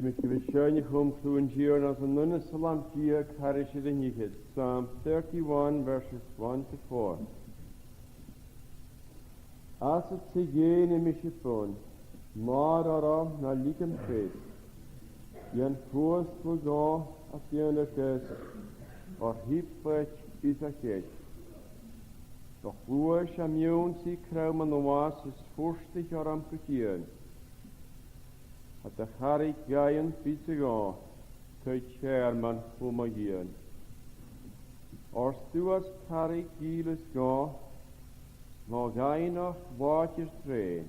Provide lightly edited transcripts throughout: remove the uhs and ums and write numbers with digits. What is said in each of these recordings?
Met je waarschijnlijk omkloen hier als een nunnesalam hier karische de niket. Psalm 31 verses 1 to 4. As het se gene mischifon, maar ara na likem feest. Jan voos voor ga as jan de kes, or hipfet is a ket. Doch woe shamion si krauman oas is forstig aram kutien. At de charik gaien fysig tuit scherman fumagien. Ors du as charik giles ga, ma gaien ach waatjes train.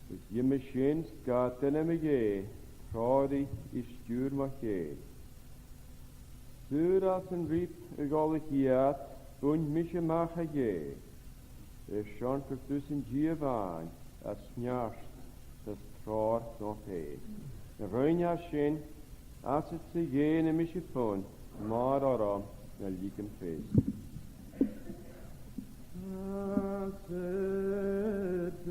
Dus je machines gaat en me ge, traurig is stuur ma ge. Zuur as een riep egalig jaat, und mische mache ge. Schonker tussen gievaan, as snjarst, das tror nog he. Rønja shin, as het se gene mische fun, maar aram, na likem feest. As het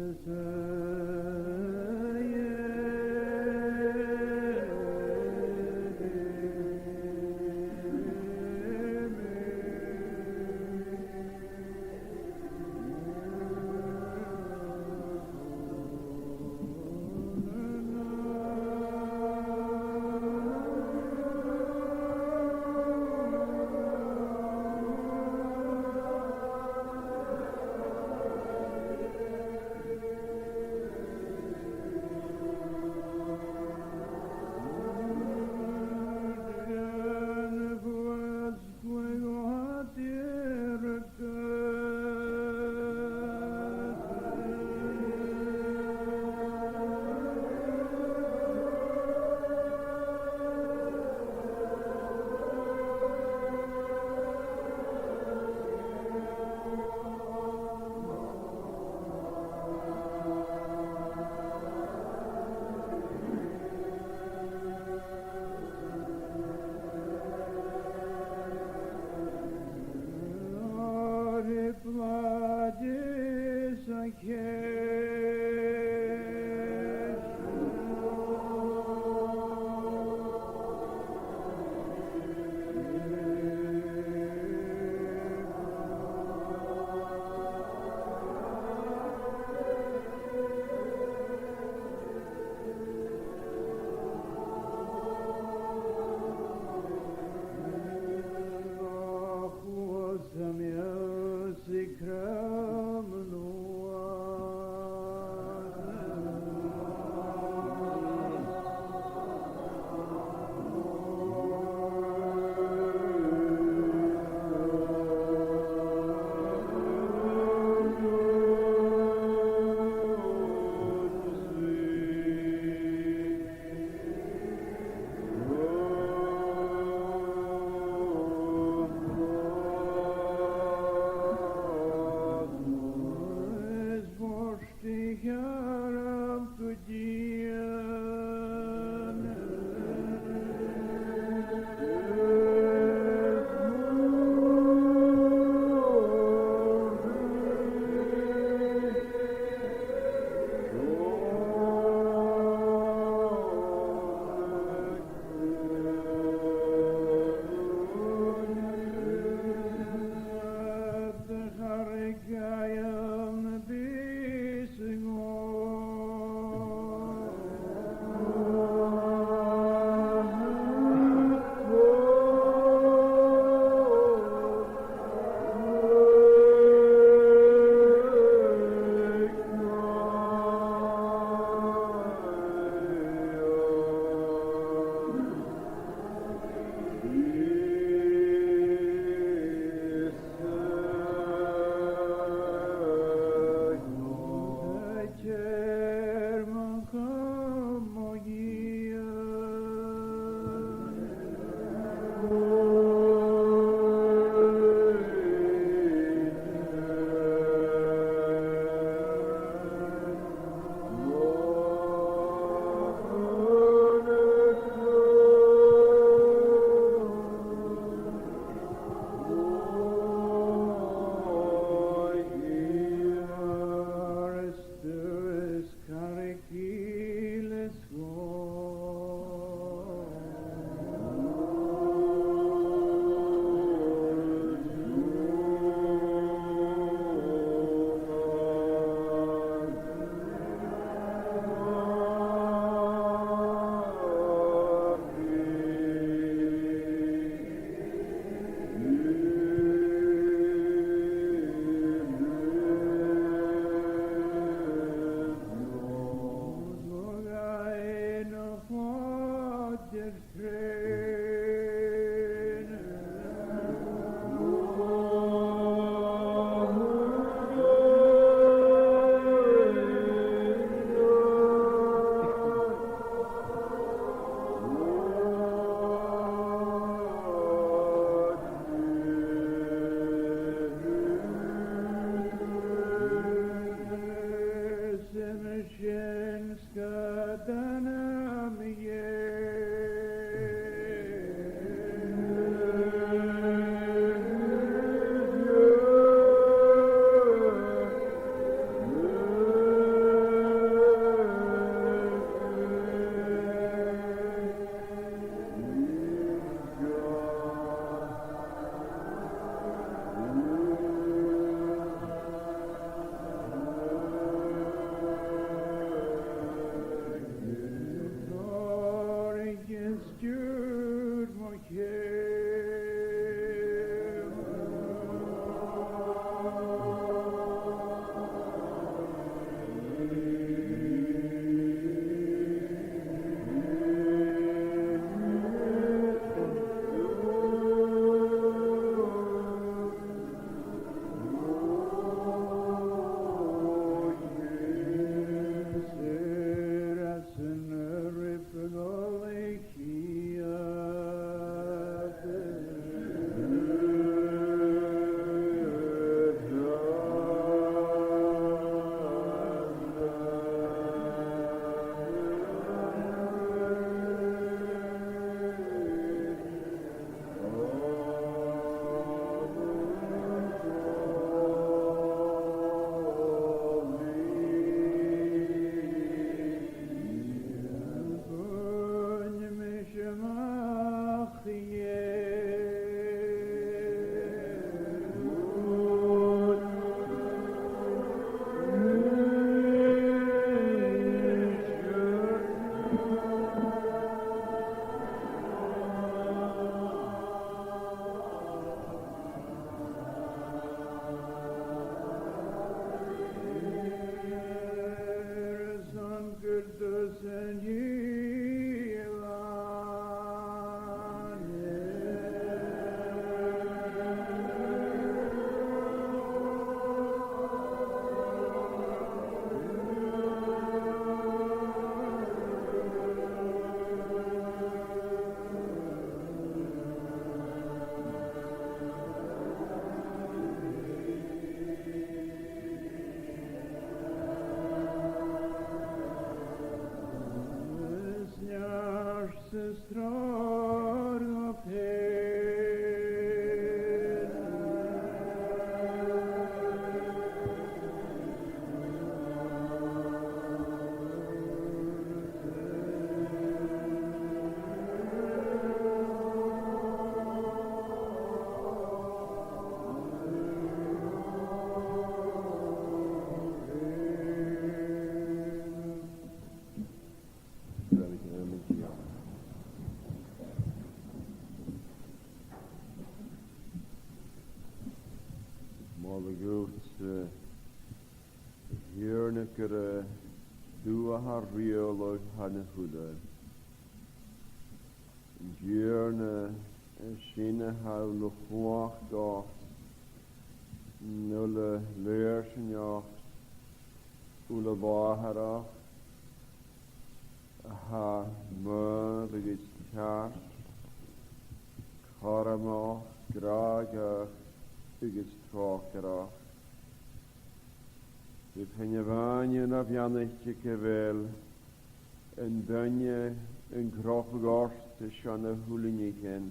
Gyr dŵa har riolog han y hwler. Gyr sy'n hawl o chwach goch nôl y leir sy'n ioch ŵl y boharach a ha myr ygys car coramach gragach ygys trocarach. Bydd hyn y fan yn afiannach y cyfel yn dynia yn groch gorst y sian y hwlynigyn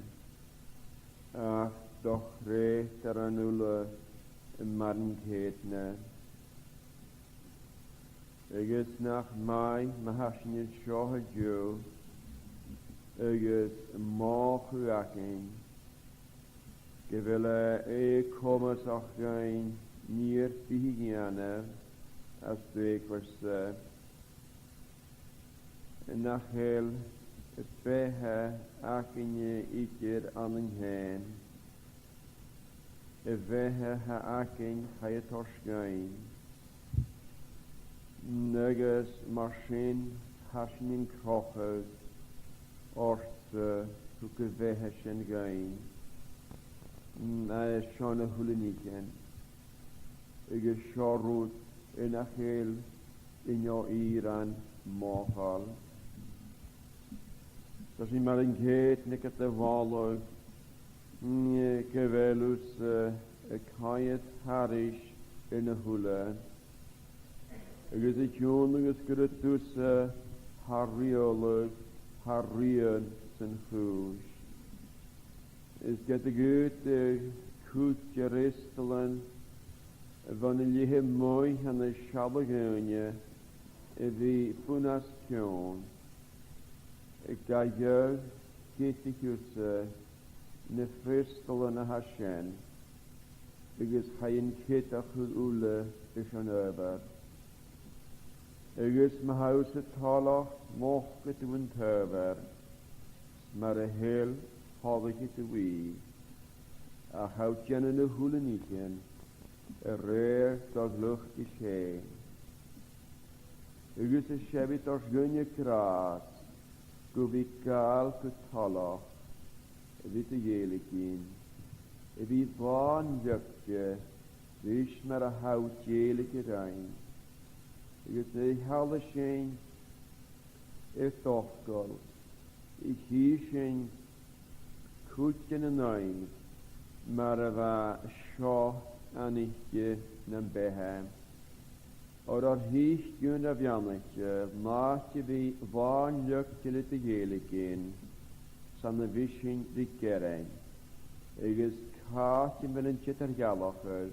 ach doch reit ar anwla y marn cedna. Ygys nach mai mahasyn y sioch y diw ygys moch yw acyn gyfel e comas o'ch gain ni'r bihigianer as dweud gwersa yn achel y beha ac yn idir an yng nghyn y feha ha ac yn chai y torsgain neges mar sy'n hasyn yn crochyd orth hwg y feha sy'n gain na sian y hwlynigyn ygys siorwyd yn achel yn o Iran mohal. Das yn ma'r yn gyd nag at y folwg gyfelws y caet harish yn y hwle. Ygys y kiwn ygys gyrydws harriolwg harrion sy'n chwys. Is get y gyd cwt Jerusalem van y lihe mwy han y siabagwnia y fi ffwnas cion y gael gyti hwsa na ffristol yn y hasien ygys hain cytach ywle ys yn yfar ygys ma haws y talach moch gyda yn tyfer mae'r hyl hoddach it wy. A hawt jan yn y hwlen igen, y reir dog lucht I lle. Ygys y siebyd o'r gynnu gras, gwbi gael cytoloch, y fydd y ielig un. Y fydd fan lygge, rys mar a hawt ielig yr ein. Ygys y hal y sien, y ddogol, I hysyn cwtyn yn ein, mar a fa sio anigge na'n behem. O'r hych gyn a fianach, maach I fi fan lygg til y ielig un, san y fysyn rigeren. Ygys caach yn fel yn chytar galachar,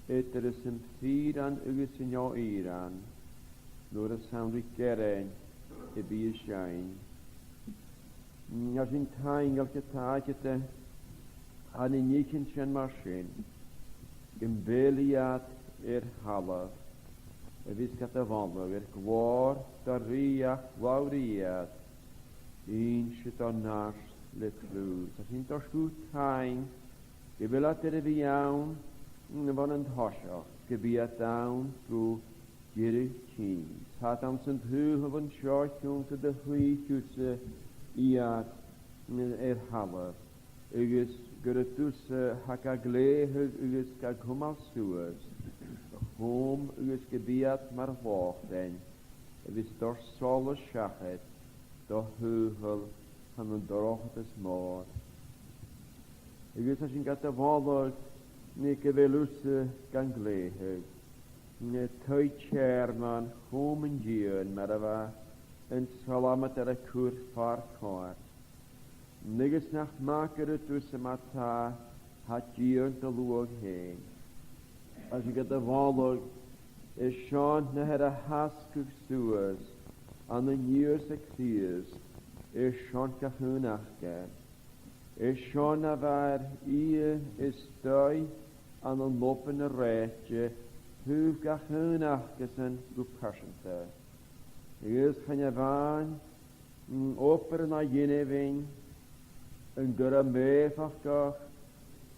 ydyr ys yn ffyran ygys yn o Iran, nôr y san rigeren, y fi y siain. As yn taing al cytaach ydy, an yn ich yn sian marsyn, gymfeliad halaf, y fys gat y fonol, gwar, da riach, wawriad, un sydd o nas le clwys. As yn dosgw taing, gyfelad yr y fi iawn, yn fan yn thosioch, gyfiad dawn drwy gyri tîn. Hadam sy'n hwyl hyfyn sioch nhw'n gyda hwy gwtse iad halaf. Ygys gyda dws hag a glehyg ygys gag hwmal sŵas. Hwm ygys gyfiad mar foch den. Ygys dor sol y siachet, do hwyl han yn doroch ys môr. Ygys as yn gada fodol ni gyfelws gan glehyg. Ni twy chairman hwm yn dion mar a fa yn salamat ar y cwr far coar. Nigys nach maker y dwys yma ta ha dion dy lwag hen. As y gyda folog y Sean na her a hasgwg sŵas an y niws y cthys y Sean gachwn achgar. Y Sean a fer ystoi an y lopen y retje hwf gachwn achgas yn gwpasianta. Ys chan a fan oper na ynefyn yn gyda mefach gach,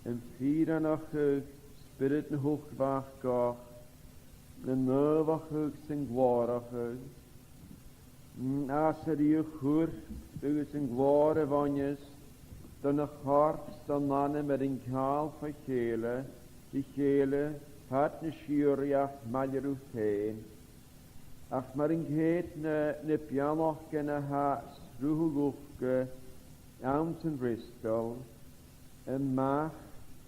yn ffyran achig, spirit yn hwchfach gach, yn nöfachig sy'n glorachig. As yr i'w chwr, ygys yn glor y fonyas, dyn y chorp sy'n nanem yr yn cael fwy chele, I chele, hat na siwriach malyrw ten. Ach mae'r yn ghed na pianoch gen a ha srwhwgwchge, Iawn sy'n rysgol, yn mach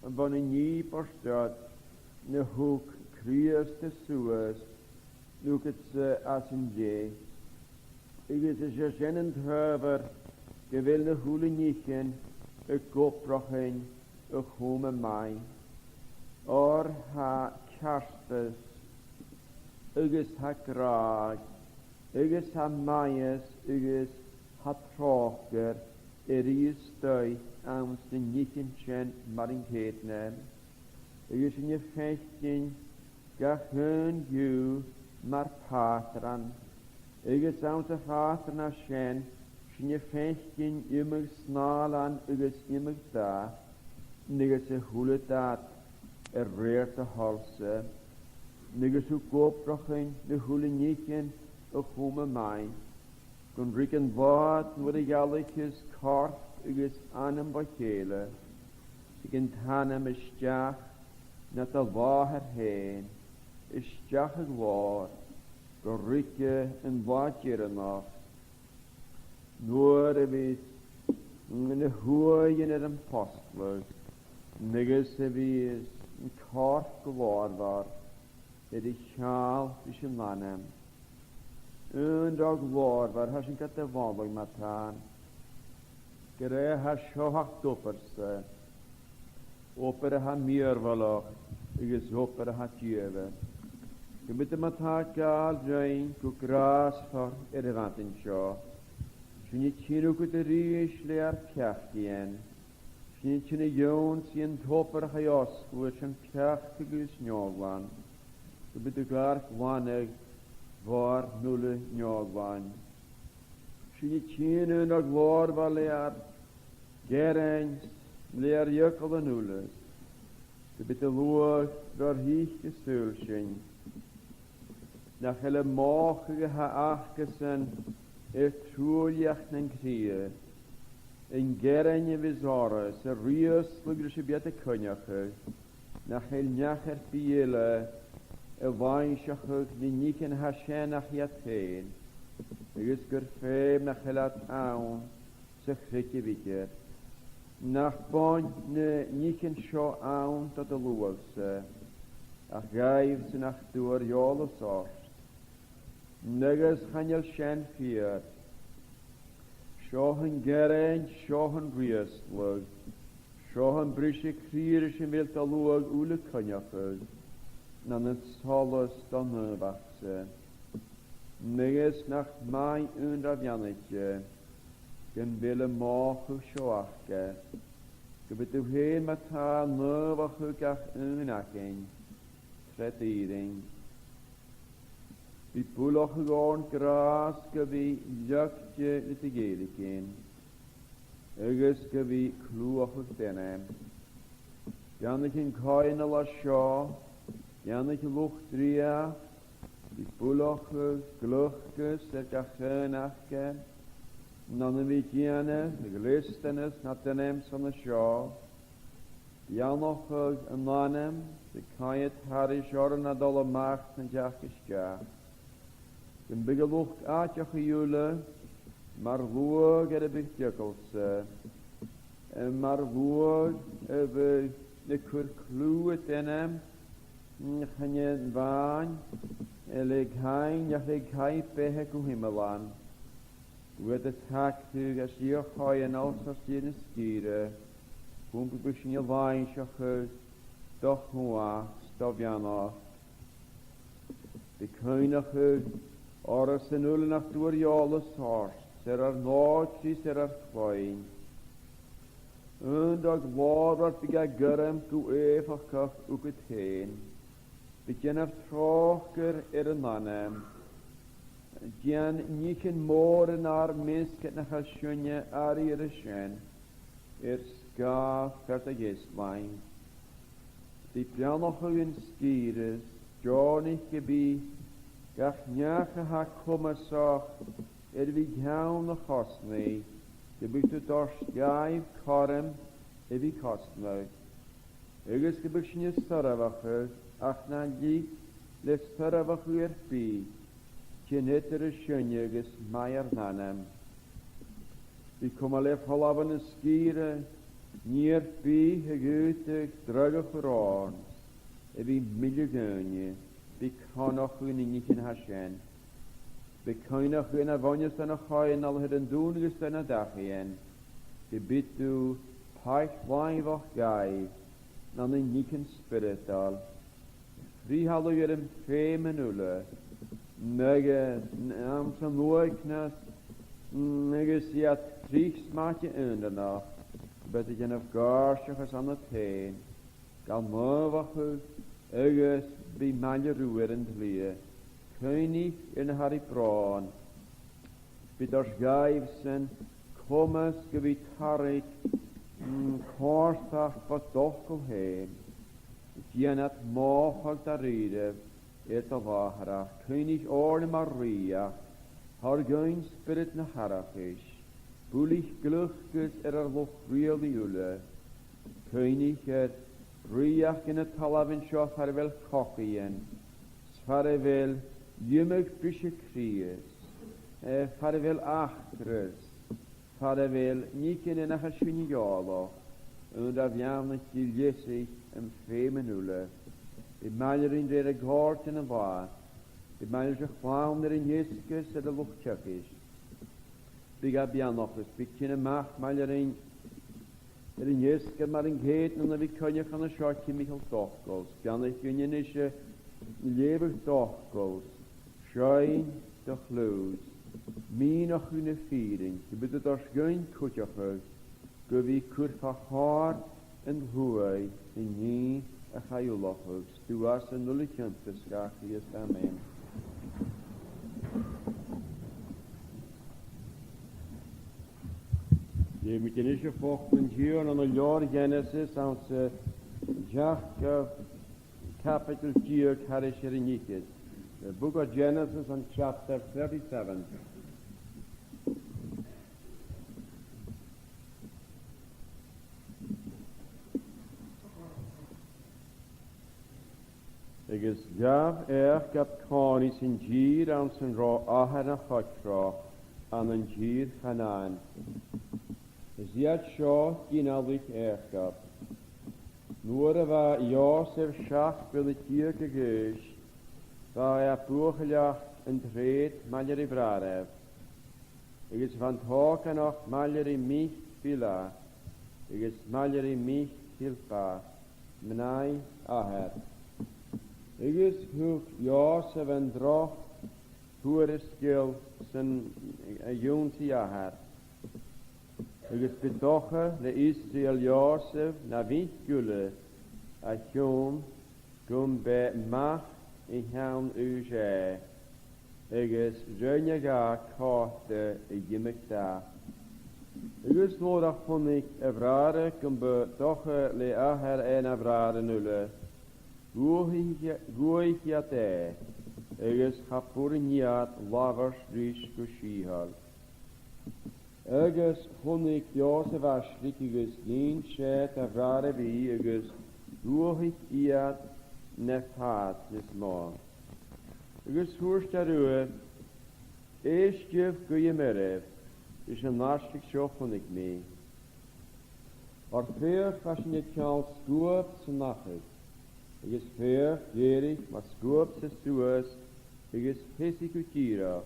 yn fan y ni borstad, na hwg crias dy sŵas, nw gyts as yn je. Ygys y sien yn thyfr, gyfel na hwyl yn nichen, y goprochen, y chwm y mai. Or ha castas, ygys ha graag, ygys ha maias, ygys ha trochger, ystoi am sy'n nichen sien mar yn cednem. Ygys yn y ffechtyn gachyn yw mar patran. Ygys am sy'n patran a sien sy'n y ffechtyn ymyg snalan ygys ymyg da. Nygys y hwledat reir dy holse. Nygys yw gobrachyn y hwle nichen y chwm y mai. Gw'n rhywg yn fod nwyd y gaelig ys corff ygys anam fo chele, sy'n gyn tanam ysdiach na dy loch ar hen, ysdiach y glor, gw'n rhywg yn fod gyr ynoch. Nwyd y fydd yn y hwy yn yr impostlwg, nygys y fydd yn corff glorfawr, ydy sial fys yn lanam. Yn dog lor, fer has yn gyda folwg ma tan. Gyda ha siohach dwperse. Oper ha myrfaloch, ygys oper ha tiefe. Gymryd yma ta gael drain, gw gras ffor yr efant yn sio. Sy'n i tynw gyda rys le ar piachgien. Sy'n i tynw iawn sy'n toper ha osgwyr sy'n piach gygys niogwan. Gymryd y glar gwaneg, Var nulle njogvan. Sy'n i tyn yn og lor valear. Geraint, leer jukkel en oeles. De bitte loog, door hiech gesulschen. Nach hele morgen ha achgesen, troeliach en krie. In Geraint visore, se rius lugrische biete konjache. Nach heel nacher fiele, weinsachig, die niken hashen nach jateen. Is gerfeem nach helat aun, se grikke wikker. Nach bond ne niken scho aun tot de luwelse. Ach gaif ze nach door jole sorst. Neges hanjel shen fier. Schohen Geraint, schohen rieslug. Schohen brische krierische wilt a luag ule konjachig. Nan het solos dan wachtse. Neges nach mai under Jannetje. Gen wille morgen schoachke. Gebet u heen met haar neuwachig ach unaking. Tretiering. Die poeloch gewoon gras gewie jakje met de gelikin. Eges gewie kluachig denem. Jannekin koine la scha. Janneke luchtria. Die poelochig, gluchkes, gachenachke. Dan weet jene, de gelistenis, naar de neems van de scha. Janochig en nanem, de kajt harry schoren naar dolle macht en jakiska. Den begelucht aatjach jule, maar woog er bechtjukkelse. En maar woog we de kurkluet in hem, Ganje waan, leg hein, ja leg hai pehe ku himmelan. Wet het haktu, as je gooi en als je in stieren. Komt ik misschien je wijn, toch hoa, stop jana. De koninge, oras en ulle nach door je alles hart. Ser nootjes, ser fijn. En dat wat ik gerem ku even kaf ook het heen. Begin trocher een nanem. Jan niken moren naar misket nach als schönje ariere schön. Ska vergeslijn. Die pianochen skires, Johnny gebi, gach njache ha kommissar, wie gaan de gastnee. De buurt door schijf karem, wie kastnee. Eges gebukje saravache, ach na die, les saravache weer pi. Genetere schönjeges meier nanem. Die komen lef halaven skieren, nier pi gegutig drugge veraan. Wie miljoenje, wie kan nog niet in hashen. Wie kan nog in een wanjes en een gaaien al het een doen en een dagje. Die bid u paik wijnwag gai, dan een nieken spirital. Drie hadden je hem femen ulle. Neges, naam zijn nooiknas, neges ja trieksmaatje undernacht. Bet ik een afgaarsjes aan het heen. Kan moewache, eges bij malje roerend lie. König in Harry Prawn. Bitter Geifsen, kommes gebied Harik, korsach wat dokkel heen. Jenet mohag da rede, et avahara, König Orne Maria, haar gein spirit na harachisch. Bulich gluchkes loch riel die ule. König riach in het talavin schof haar wel kochien. Svare wel jumig frische kries. Fare wel achtres. Fare wel niken en ach schwinjalo. Und av jamne til jesig en femenule. De maljer in de gort en wa. De maljer zich founder in jeskes en de luchtchakis. Big ab ja nog eens. Big kine macht maljer in. Er in jeske maar in geten en dan wie kan je gaan een schotje michel tochkos. Kan ik je niet levig tochkos. Schein de gloos. Mie nog hun viering. Je bent het als geen kutjachus. Go wie kurfa haar en hoei. En nie a chayulachus. Du was een nullikjumpe skachies. Amen. Je moet je niet gevochten hier aan de jaar Genesis als Jack capital 4 Karisherinikit. The book of Genesis on chapter 37. Ik is gaf gaf koning zijn gier aan zijn ahar en chotra aan een gier Canaan. Ziet zo innerlijk gaf. Nur war Josef schach wil het hier gegeus, waar boegelacht en treed maljeri vrarev. Ik is van hoken nog maljeri mich villa. Ik is maljeri mich hilpa. Menai aher. Ik is hoek Josef en droch pure skil zijn jontie aher. Ik is betochen de Israël Josef na winkule a jom gum be macht in gaan u zij. Ik is zönjega korte jimekta. Ik is nodig van ik evrade gum betochen le aher en evrade nulle. Goeig jate. Ik is kapurniat lavers risch kushihal. Agus honig Josef ashlikigus din shet avrare bi agus ruhig iat nefhat nisma. Agus hurstaru eesjev guyemerev is een nashlik shochonig me. Ar feer fashion je kjal skuop snachig. Agus feer gerig mas skuop se suas agus pesikutira.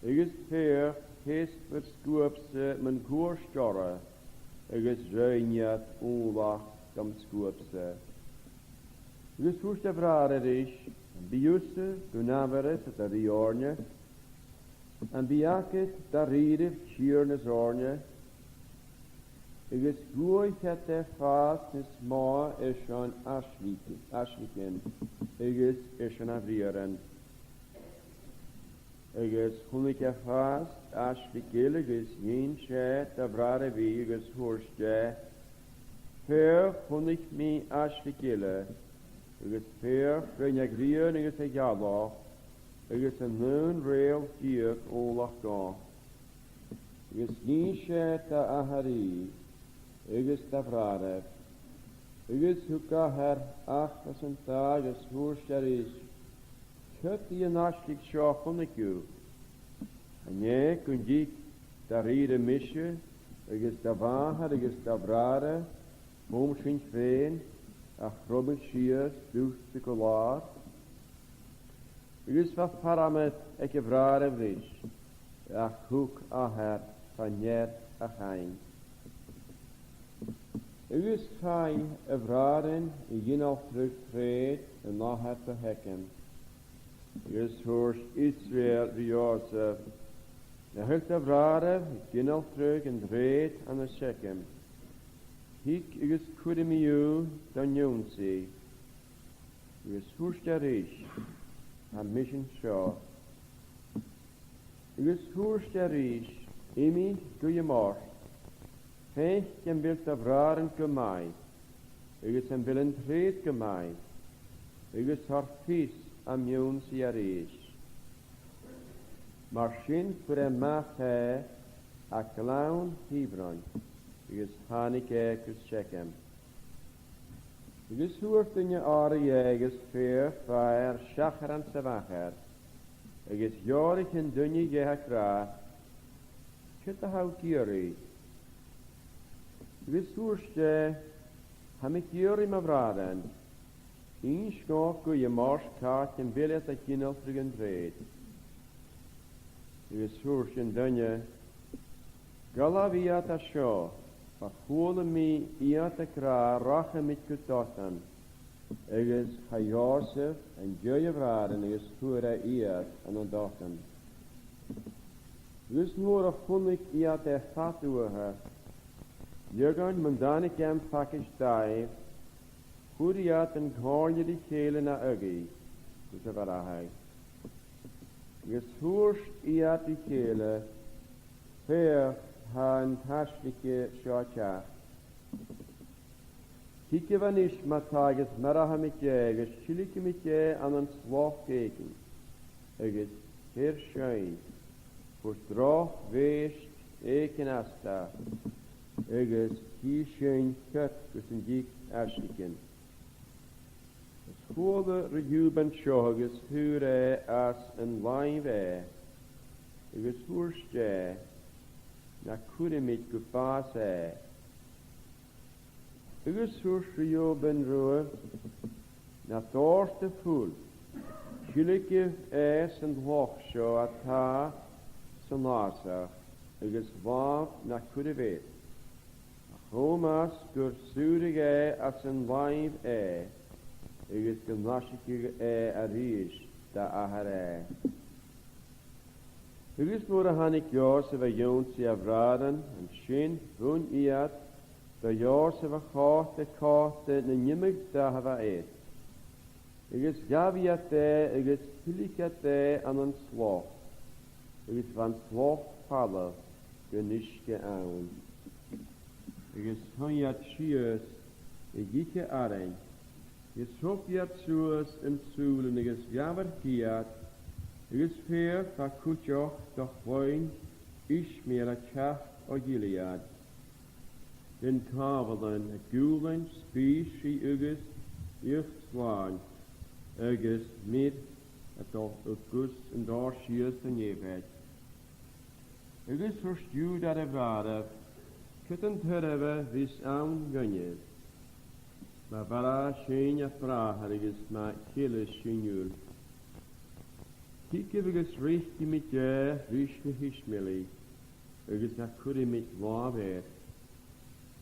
Agus feer Heest verskoopse men koerstorre, is reiniat onlach dam skoopse. Dus hoe de vraag is, biusse, dunaveres het de riorne, en biaket daar riede tjerne zorne, is goeig het de vast is ma is aan asliken, is aan avrieren. Ik is hunike vast, aslikele, is jen shet, avrare vi, is horste. Fer hunik mi aslikele. Ik is fer, renjagrien, ik is jalla. Ik is een nun rail dier, olach ga. Ik is jen shet, ahari. Ik is avrare. Ik is huka her, as een tag, is horste is. Kut je naslik schaffen ik u. En je kunt je daar rieden misje, ik is daar wagen, ik is daar braden, moomschijn veen, ach robben schiers, ducht de kolaar. Ik is wat paramet, ik heb braden vis, ach hoek aher, van jet ach hein. Ik is fijn, braden, ik al terug treed, en nachher te hekken. Is hoors Israël de Josef. De hult de vrare, ik al terug en dreed aan de Shechem. Ik is kudemiu dan jonsi. Is hoors der is, aan mission Shaor. Is hoors der is, imi goeie mors. Hecht en wilt de vraren gemai. Is een willen treed gemai. Is haar vies. Am jons jaris. Maar sin voor een macht hij a clown Hebron. Is hanike kus Shechem. Is hoort in je aarde jeges veer, fire, schacher en sewacher. Is jorig en dunje jehakra. Kut de hou kiri. Is hoorste, ham ik juri me vraden. Een schok goeie mars kaart en wil het kinel terug en dreed. Is hoors en dunje. Gala viat a scho. Vergoede mi iat a kra rache mit kutotan. Is ha Josef en joje vraden is voere iat aan een dagen. Dus nodig vond ik iat a fatuhe. Jurgen mundanik em pakish daif. Huriat en ghaarje die kele na ugi. Dus wat hij. Is hoors iat die kele. Ver han tashlike shortach. Kike van ish matages marahamike, gus chilikimike an an sloch gegen. Agus her schein, voor droch weest eken asta. Agus ki schein kut gus een dik ashliken. Schode rejuben shogus hure as een live. Agus hurste na kudemit gufase. Agus hurste rejuben roer na torste ful. Gilike es en hochsho ata sonasa. Agus waaf na kudevet. Homas gur surige as een live Agus gymnastig a rish da ahare. Agus mor a hannig jors of a jonsi a vraden, and shin, run iad, da jors of a karte na nimmig da hava eet. Agus gaviate, agus pilikate an an sloch. Agus van sloch falle, geniske aun. Agus hanjat shius, gike arein. Jes hopiat suas en soelen, jes gavertiat, jes veer va kutjoch doch woin, Ishmeelachd o Gilead. Den kavelen, het gulen, spies, ugus, slaan, ugus, mid, het gus en daar shies en jevet. Ugus verstuur dat de vader, kutten terve, vis aan gunjes. Ma bara shein a fraharigus ma kille shinul. Kike vigus richti mit je, rishne hishmeli, ugus na kuri mit waver.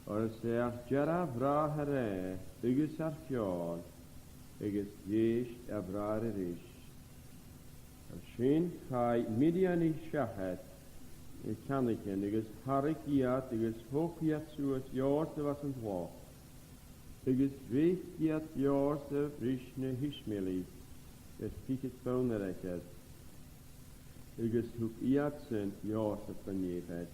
Or ser jara vrahare, ugus ar fjord, ugus jesht a vraharish. Shein kai midiani shahet, kaniken, ugus harikiat, ugus hokiat suas jord was en walk. Ugus veikiat Josef rishne hishmeli, es tiket bonereket. Ugus huk iatsent Josef van jevet.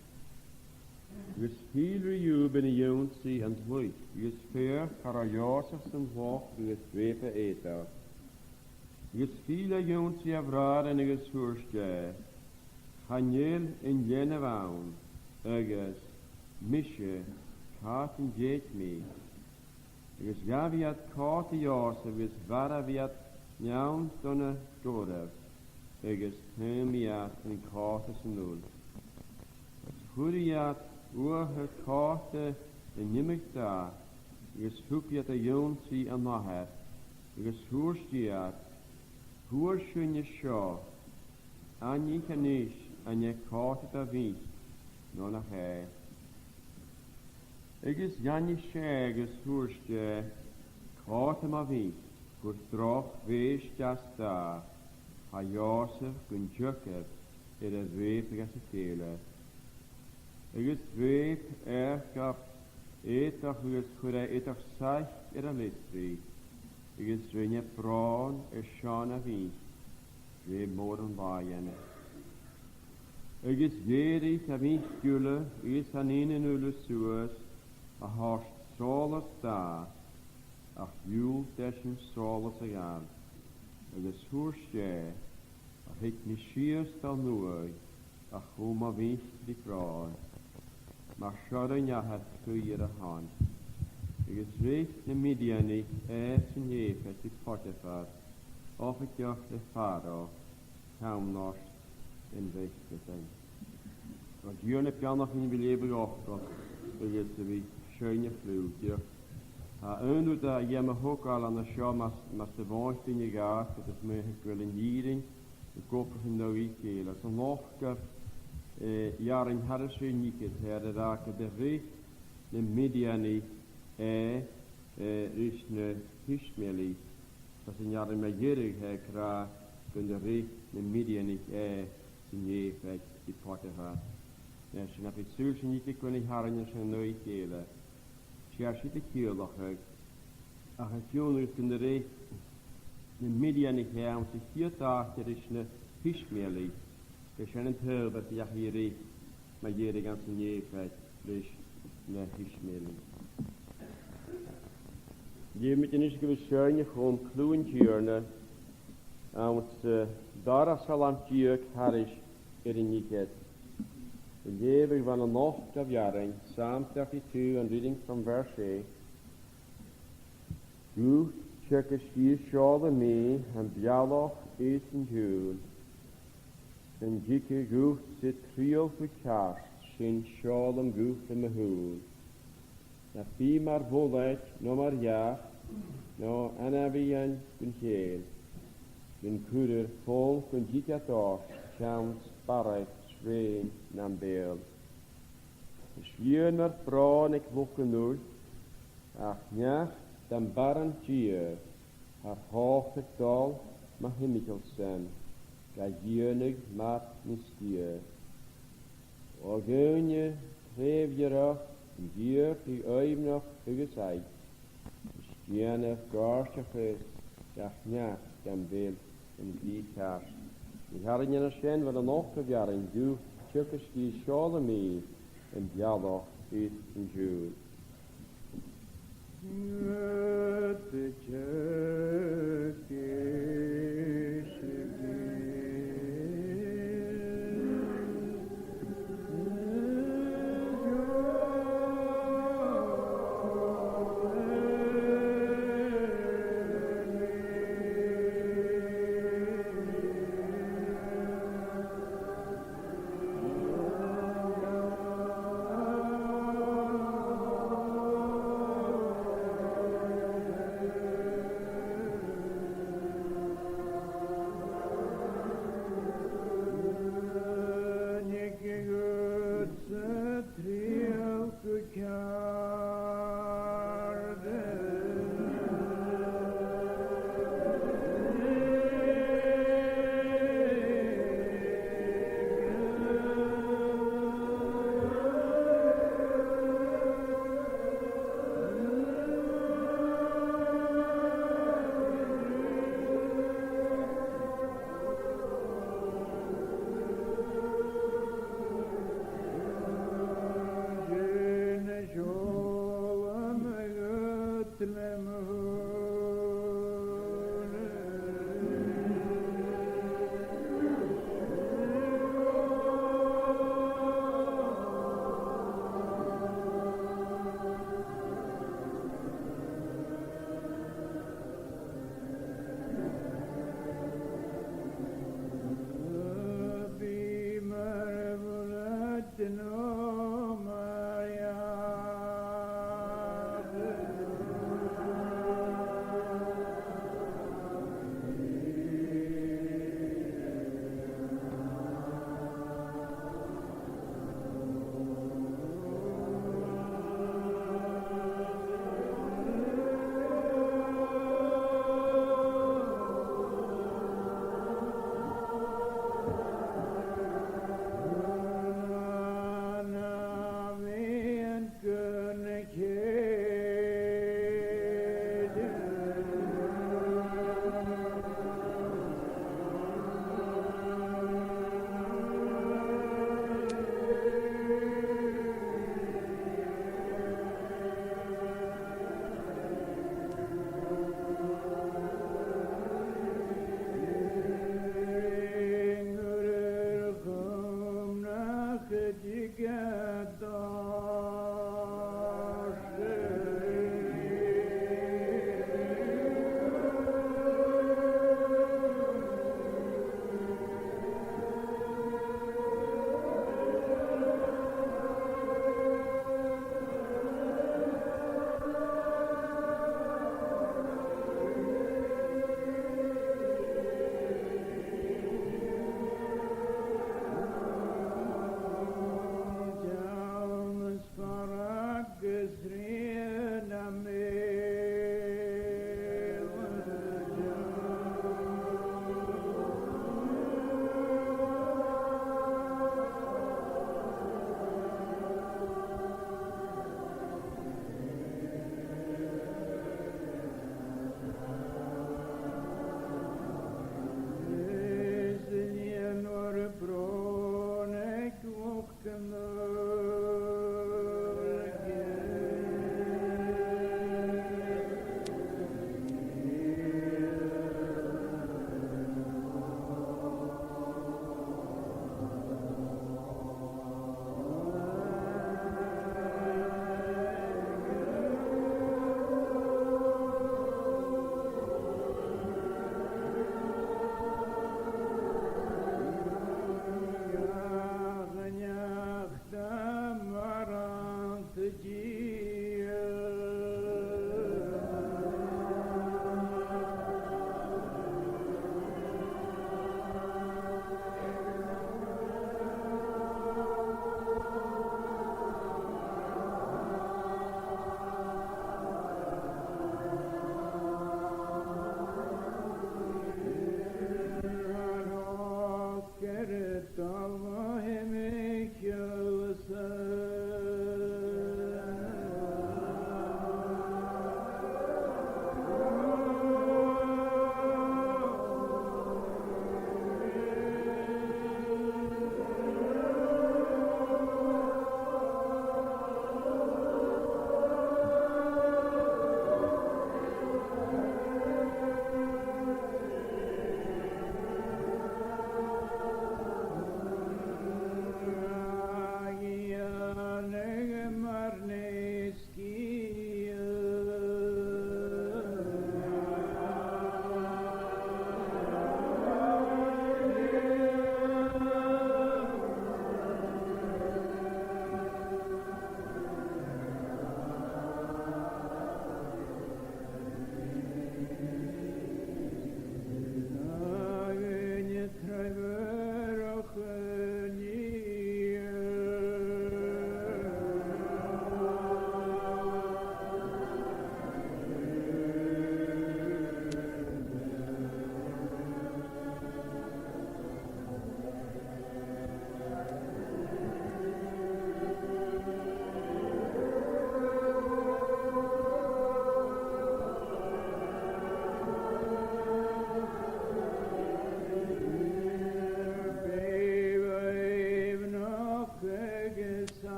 Ugus viel juben i jonsi and huik. Ugus fer kara Josef sen hoog, ugus wepe eta. Ugus viel jonsi avraden ugus hurske. Haniel in jene waun. Ugus misje, katen jet me. Agus gaviat karte Josef is varaviat njaun donne gorev. Agus hemiat en karte senul. Huriat uhe karte en nimmig da. Agus hukiat a jonsi an nahet. Agus hurstiat. Hurshunje sho. Anji kanish anje karte da vis. Nona he. Agus janni agus hurste, karte ma vi, gur droch wees jas da, ha Josef gun juket, a weep gas a tele. Agus weep gaf, etach agus chure etach saich a listri, agus rinne braun shan a vi, weep mor an baien. Agus verig a vi skule, is an inen ulle suas, a harst solas da, ach jul deschen solas agan. Agus hurste, a hik ni shias tal nuoi, ach homa vich di fraai. Mach shadden ja het kuier a han. Agus recht ne midianik, en jefet di Potifar, of ik joch de faro, kaum nost in weggeteng. Wat jullie heb je nog in je leven opgekocht, agus vi schöne Flüge. Een dat je me ook al aan de show mas de woonsting gaat, dat is me wel een jiering, de koppen van de week. Dat is een nog jaren hadden ze niet het raken de recht, de mediani, is ne Hishmeli. Dat is een jaren met jirig kra, kun de recht, de mediani, zijn je vet die potten had. Ja, ze hebben het zulke niet kunnen haren zijn nooit kelen. Ze zit de keeldag uit. Ach, het jongen is de recht. De media niet her, om zich hier te achter is een Hishmeli. Ze zijn het heel wat je hier recht. maar jere ganse neefheid, dus naar Ishmael. Je moet je niet gewisseren, gewoon kloentjurne, want daar is al aan tjuk, harisch, niet het. De leven van een nacht of jaren, Psalm 32 and reading from verse 8. Du tjukkes die sjade mee, en bjallach is en jul. En jikke goeft zit kriel voor kast, sin sjadem goeft in me hoel. Na fi maar volheid, no maar ja, no anavian kun heel. Kun kuder vol kun jikka tos, chans barret, sveen, nam beel. Schjöner braun ik wokken nul, ach njacht, dan barren tjier, haar hoog het dal, ma himmikels zijn, ga jönig mat nistier. O geunje, treef je af, dier die oeim nog ugezeid. Schjöner garstig is, ach njacht, dan beel, en die kaars. Ik had in een schijn van de nacht of jaren, du tjukkes die schade mee, en jadach is een juul. Het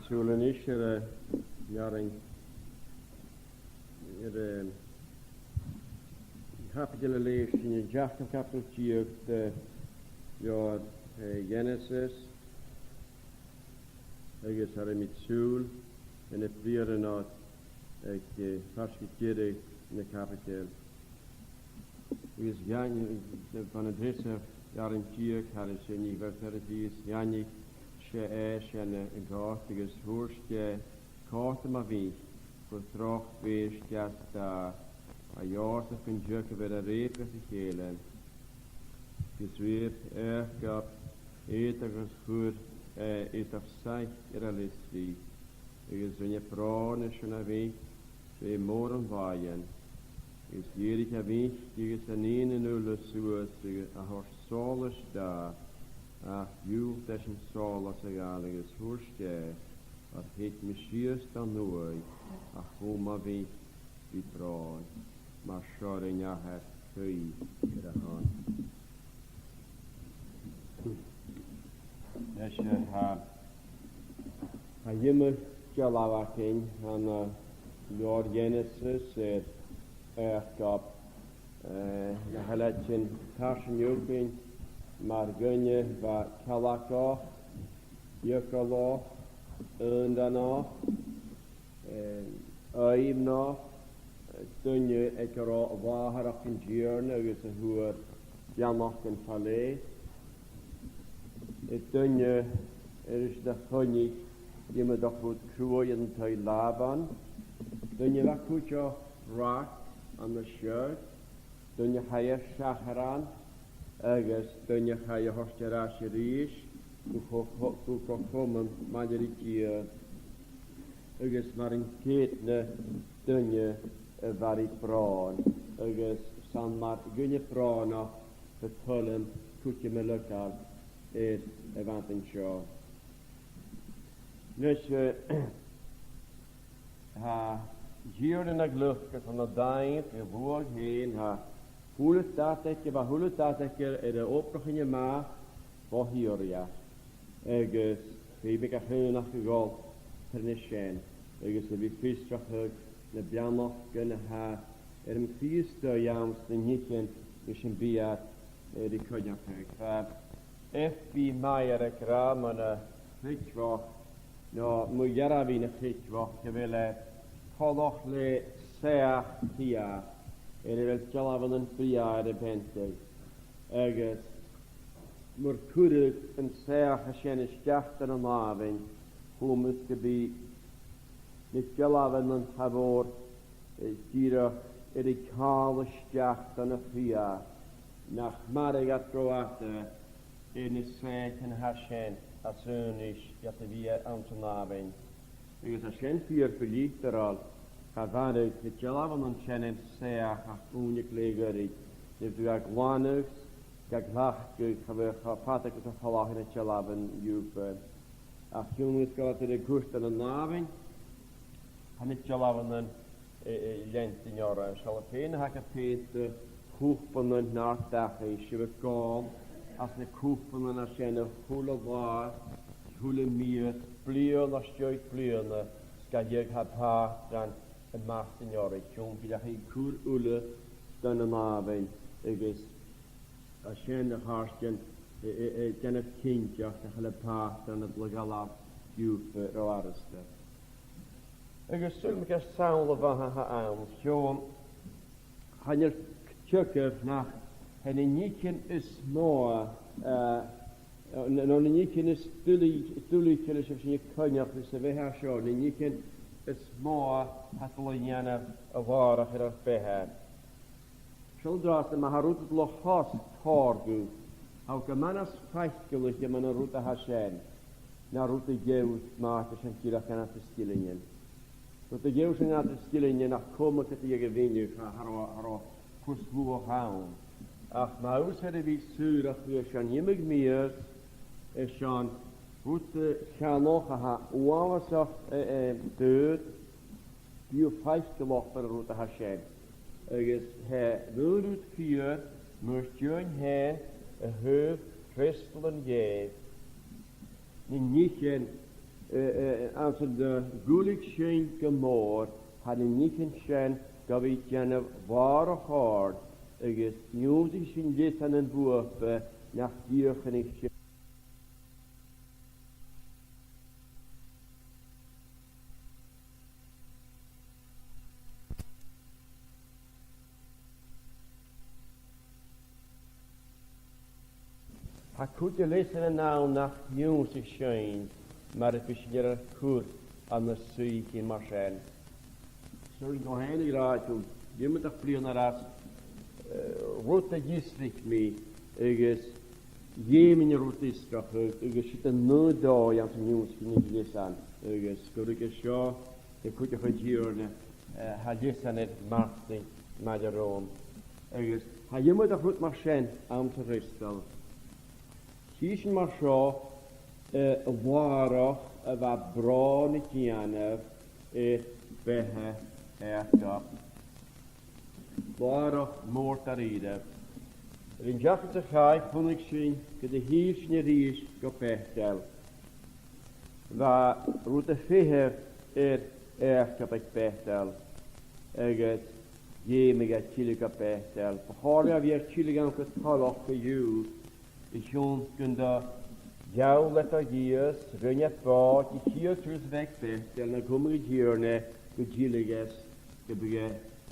Sŵlen eisiau jaring capital leis in Jack of capital Chief your Genesis agus ar mit sŵl yn y prior yn oed ag fasgydgyrru yn y capital. Ys gan van y dresser jaring Chief har y sy'n i ferter y dys janig en een gaaf is hoorste kaart maar wie voor terug wees dat a jaar te kunnen jukken bij de reken te gelen. Dus weer gab eters goed eters zij realistisch. Is een je praten is een week bij morgen waaien. Is jeder week die is een ene nulle zoals a horsoles daar. Ach, juw, dat is een sol als ik alles hoorste. Wat heet Messias dan nooit. Ach, hoe maar wie praat. Maar schoren ja het kui in de hand. Dus je jimmer jalawaking aan Lord Genesis gab. Je had een tasje joeping. Maar gunje va kalaka, jökala, undana, aimna, dunje ekara vaharak in gjörne, agus a huar jamach in falé. Dunje is de funnig, jimme doch goed kroeien te laban. Dunje va kutja rak aan de shirt, dunje haya shaharan, agus dunne ga je horsterás ríis, hoe komen majoritie, agus maar een keetne dunne waar praat, agus san maar gunje praat vertellen, kutje me lokal want een show. Dus hier in de lucht van de dagen, gewoon heen, Hoe dat ik er opdracht in je maag, wat hier ja. Agus, wie ben ik heel nach gegaan, pernishen. Agus, wie feestdag de biannog kunnen ha, een feestdag jams, de nieten, is een biat, die kunnen ik. F.B. Meijer, ik raam een flikwacht, nou, moet jaren wie een flikwacht, je wil kolloch le seach hier. Wil jalaf een friade bente. Agus, maar kurig een seach en stachten am avond, hoe moet je bij met jalaf een habor, dira kale stachten een fria, nach marigat troate, in het seach en hashen, als is, dat we aan zijn avond. Dus als geen vier verliefd er al. Gaat uit het jalavan en chenen seach unig legerig. Je doet glanus, kijk lacht, we gaan het gelag in het jalavan jupen. Als jongens gaat de koers aan de naving, en het jalavan en lent in jaren. Zal het heen hakken peet koepen naar dag is. Je kan als de koepen naar chenen goede waar, goede meer, plieren als je plieren, kan je het haar dan. En maakt een jaar, jong, die hij koer ulle, dan een avond, is als je de hartje, kan het kindje, dat hele paard, dan het legal af, jup, roarste. Is zo met je saule van haar aan, jong, hij je tjukker naar, en een nietje is mooi, een nietje is tullig, als je konjak, dus we hebben zo, een nietje is mooi, het lijnen waar er beheert. Schildras de maharut het lochas targu. Ook een man als feitgelig je man een route hashen. Na route jeus maakt es een kira kan het stillingen. Route jeus en het stillingen nach komen het je gewinnen haro kusvu haun. ach maus had vi surach vi shan yimig miers shan route chanoch ha oamasach död bio 5 kilometer route ha shen agus he route 4 moest join he a hoof Christelen gave ni nichen als de gulik shen gemoor had ni nichen shen gavi jenne ware hard agus music sin lit an en boerpe nach dierchen ik ha could you listen now nach music shine maar het is hier goed aan de ziek in Marseille. Zo ik nog een raadje, je moet toch vliegen naar dat route district mee, ergens je mijn route is toch, ergens zit een nooddooi aan zijn nieuws niet lezen, ergens kun ik zo, je kunt je verdienen, had je zijn het marketing met de room, ergens ha je moet toch goed Marseille aan te rusten. Kiezen maar zo. Waarach wat braun kianef behe erka waarach moortaride in jachte gai vond ik zien de hielsne ries gepechtel waar route veher erka pechtel eget jemige chile gepechtel verhoor weer chile gaan vertalach geju ik schon kunda jou let a years, run je paard, je hier terug wegpechtel, dan kom ik hier ne, gejiliges, gebege,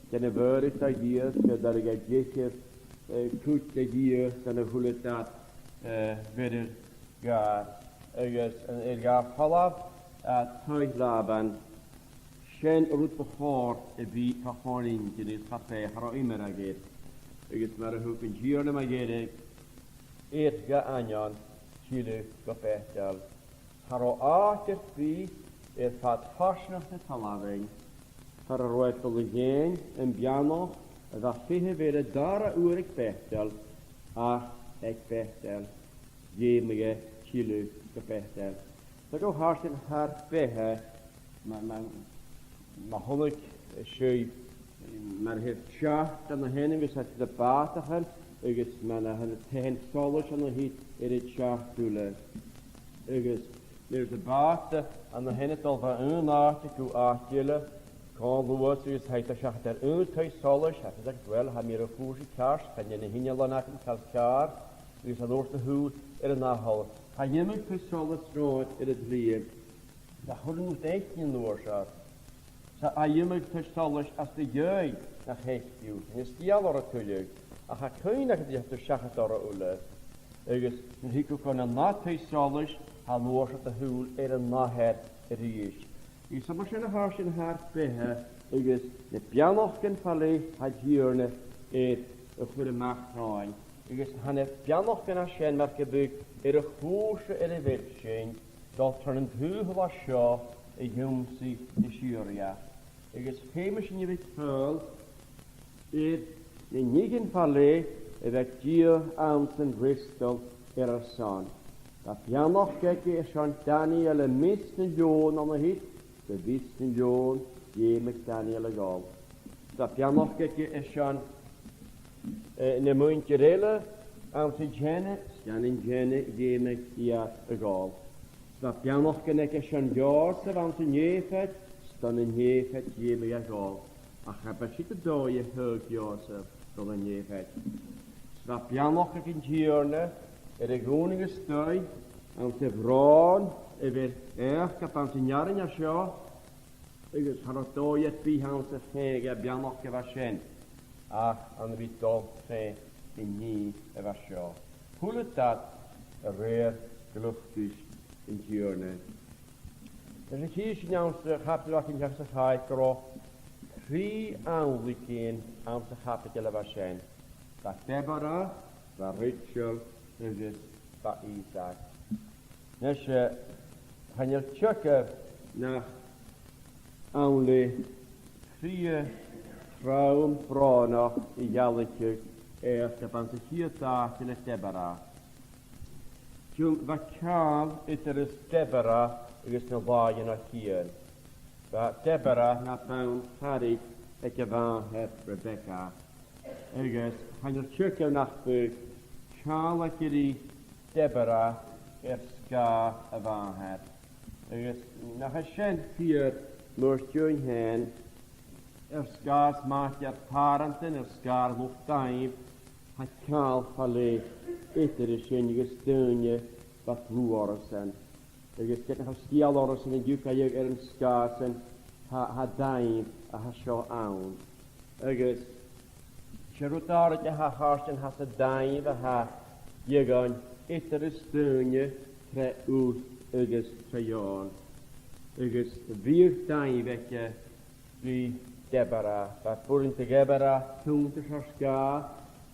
dan word ik dat years, dat ik het jeker, kut de years, dan voel ik dat, weer gaat, en gaat half, thuislaben, shen roet behoor, wie behoor in, die is café, haar immer ageet, maar hoe kun je hier ne maar geren, ga aanjan, Chile gopechtel. Haro achter fi fat harsnach de talaving. Haro roed volgeen en bianoch dat fihe weer daar uur ik pechtel. Ik pechtel. Jemige Chile gopechtel. Dat ook hartstikke haar pehe. Maar honnik scheu. Maar heeft schacht aan de henen we zetten de paartigen. Agus man a het ten solis an the heat it shaftule. Agus there's a baate an the hennet al van een artikel artjelle. Kan woord is hij te shacht der een te solis. Hij zegt wel ha mir a fuji kars kan je hinja lanak in kalkar. Dus a doorste hoe een nahal. Ha jemig te solis rood in het lief. Dat horen moet echt in doorschat. Sa a jemig te solis as de jeugd nach heeft u. En is die al er toe. Ach ha kuinach die het schachat ar ule. Agus hiku kon a natei solis ha loosat de hul een naher ries. Is a machine harsh in haar behe. Agus de pianochken falle ha gierne a goede macht rein. Agus han het pianochken a shen mar gebuk a hoose a wetschen. Dat turnen hu was sha a jumsi de shuria. Agus hemish in je pearl in nigen falle dat gier aan zijn Bristol son. Dat pianoch gekke is van Daniel en misten joon aan de hit, de wisten joon jemig Daniel gal. Dat pianoch gekke is van ne muntje rille aan zijn jenne, stan in jenne jemig ja gal. Dat pianoch gekke is van Jozef aan zijn jefet, stan in jefet jemig gal. Ach, heb je het dooie heug Jozef. Dat een jefet. Dat pianoch in gierne, de groningen stui, aan de vrouwen, weer erg op aan zijn jaren ja zo. Ik is had het dooie pianoch hege pianoch was ach, aan de witol ge in nie was zo. Hoe het dat reer geluftig in gierne. Dus ik hier zien ons gaat er in jassigheid gro. 3 aanwijkingen aan de kapitele was. Dat Deborah, dat Rachel en dat Isaac. Dus gaan je checken naar aanle 4 vrouwen, vrouwen in jalletje Ban sy hir da yn y debara. Jwn fa cael ydyr ys debara ys na fai yn o hir. Fa debara na pawn harig y gyfan heb Rebecca. Ygys, hain o'r chyrcio nachbwg, cael ac ydi debara sga y fan heb. Ygys, na hysien hir mwrs dwi'n hen, sga's math ar parantyn, sga'r lwfdaif, ha cael ffali ydyr ysien ygys dynia bat lw orysyn. Ygys gyda ha sgial orysyn yn diwca yg yn sga's yn ha daif a ha sio awn. Ygys, siarwdar ydych ha harsyn has y daif a ha ygon ydyr ys dynia tre wrth ygys treion. Ygys fyr daif ecce fi debara, fa bwrn te gebara, tŵnt ys orsga,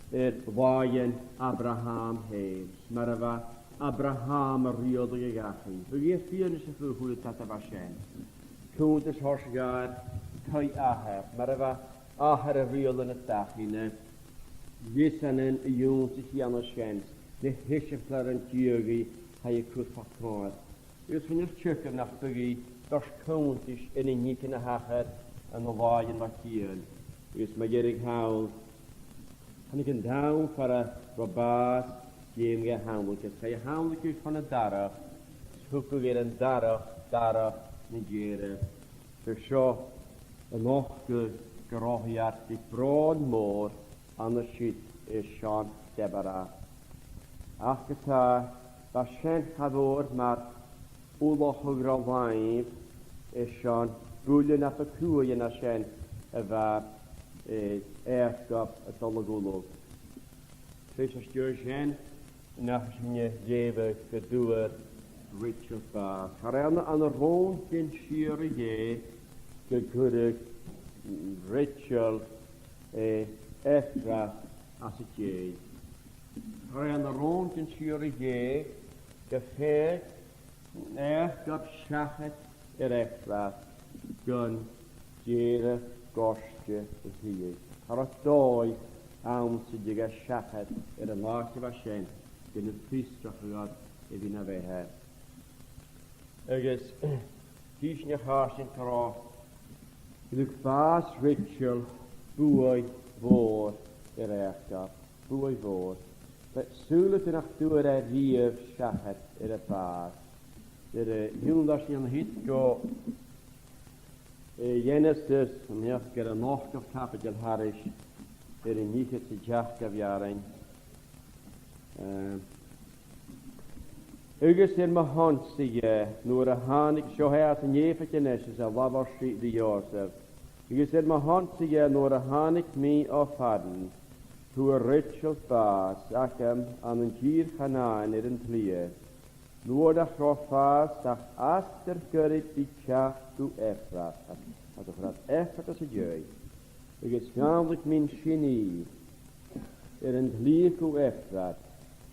waien Abraham hees. Maar va Abraham riodd o'i gachu. Fy ffyn ys y ffwhwyl tata fa sien. Tŵnt ys orsga'r cai aher. Maar va aher y riodd yn y dachine. Lysan yn y ywnt ys i anna sien. Ne hyseflar yn diogi hai y cwth factor. Ys fyn ys tjycr nach bygi dos cwnt ys yn y nic yn y hacher yn y lai yn facion. Ys mae gerig hawl. Han ik een down voor een robaas, die handelijk is. Hij handelijk is van een dara. Schroep weer een dara, negeren. Dus zo, een nog gerohiat, die brood moor, aan de shit is Sean Debara. Achterta, dat schijnt gehoord, maar oorlog gegroeid is Sean, boelen af de koeien naar schijnt, erfgab het alle golog. Fees als Jurgen, nach je leven gedoer, Richard Baas. Harana aan de rond in Shire, gekurig Richard Efra as het je. Harana rond in Shire, gefeerd, erfgab schachet Efra, gun, jere, gosje y hyd. Ar o doi awn sydd wedi gael siached yr ymlaeth i fasien gyda pristrach ygod i fi na fe he. Ygys, gys ni chas yn caro gyda'r fas Rachel bwy fôr yr eachgaf, bwy fôr. Sŵl ydyn a'ch dŵr e rif siached yr y fas. Yr hwn das ni yn hyd go Genesis, ymwneud gyda noch of Capitol Harris, yn unig at y jach gafiarain. Ygys mahont sy'n nŵr y hanig sioheas yn eifig Genesis a lafar street di Joseph. Ygys mahont sy'n nŵr y hanig mi o fadden, hwyr Rachel Baas ac an yn gyr chanain yn tlia. Nŵr a'ch rofas a'ch aster gyrrid di chach dw effrat. A dy ffrad effrat as y jöi. Ygys gamlig min syni. Yn hlif gw effrat.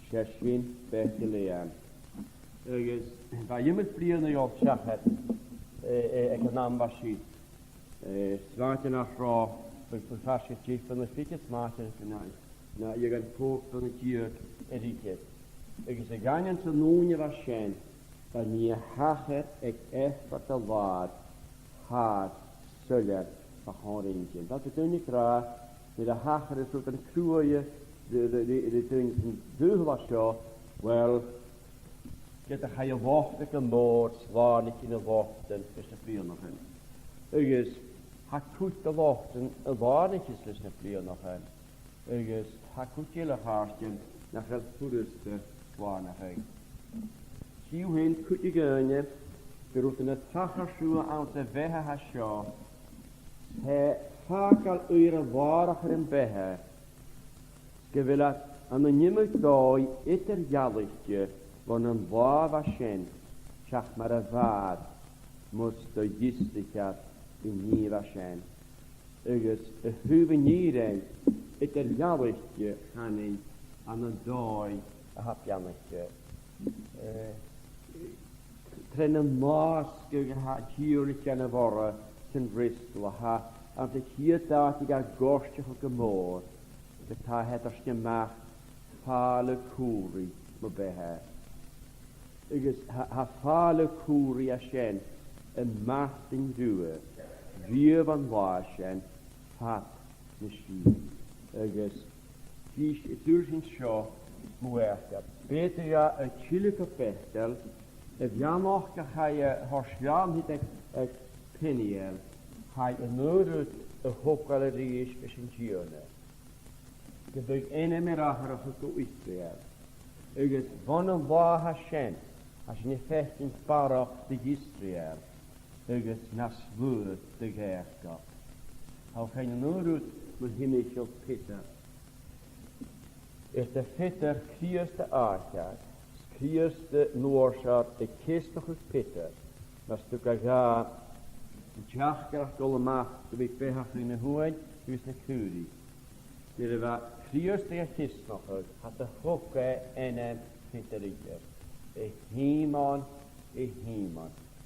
Siasyn Bethlehem. Ygys, fa ymwyd blion o'i o'r chachet. Ec yn am fasid. Svaten a'ch ro. Fy'n ffasig chief yn y ffigit smaten gynnau. Na yw gan pob yn y gyr eriket. Ygys y gangen sy'n nŵn i fasien, da ni hacher ag effrat y lad, had, syliad, a hon ingyn. Dat ydyn ni gra, nid a hacher ys rwy'n crwy ydyn sy'n dwyhl a sio, wel, gyda chai y focht ag y môr, slanig yn y focht yn ys na ffrion o'ch hyn. Ygys, ha cwt y focht yn y lanig ys na ffrion o'ch hyn. Ygys, ha cwt i'r harsyn, na chael pwrwster, Swan a hyn. Siw hyn cwt i gynnu, gyrwyd yn y tachar siw awn se feha ha sio, he ffagal wyr y farach yn beha, gyfelad an y nymwyd doi ydyr ialwydge, fo'n yn faf a sien, siach mar y fad, mwys doi gysdichad i nif a sien. Ygys, y hwf y niren, ydyr ialwydge hanin an y doi, a hapianach tren yn mas gyda ha hiwr eich gan y fora sy'n bristol a ha am dy hyd dat i gael gorsiach o gymor ta het as gemach fále cúri mo bethe. Agus ha fále cúri a shen yn martin rúa, riamh an bháisén fat na sí. Agus gís dúr sin seo muerta. Beter ja a chilike pestel, if jamach ga je horsjaam hit ek piniel, ga je nodig a hopgalerie is in Gione. Gebruik ene meer achter go Israel. Agus van een waar Hashem, als je niet vecht in parach de Israel, agus nas woord de geerskap. Hou ga je nodig met himmelschel Peter. Is de Peter krierste aardjaar, krierste noorschat, de kistige Peter, maar stuk aga, de jachtkracht alle macht, de bij pehach in de hoed, dus de kuri. Die was krierste kistige, had de hokke en een Peteriker. Hieman.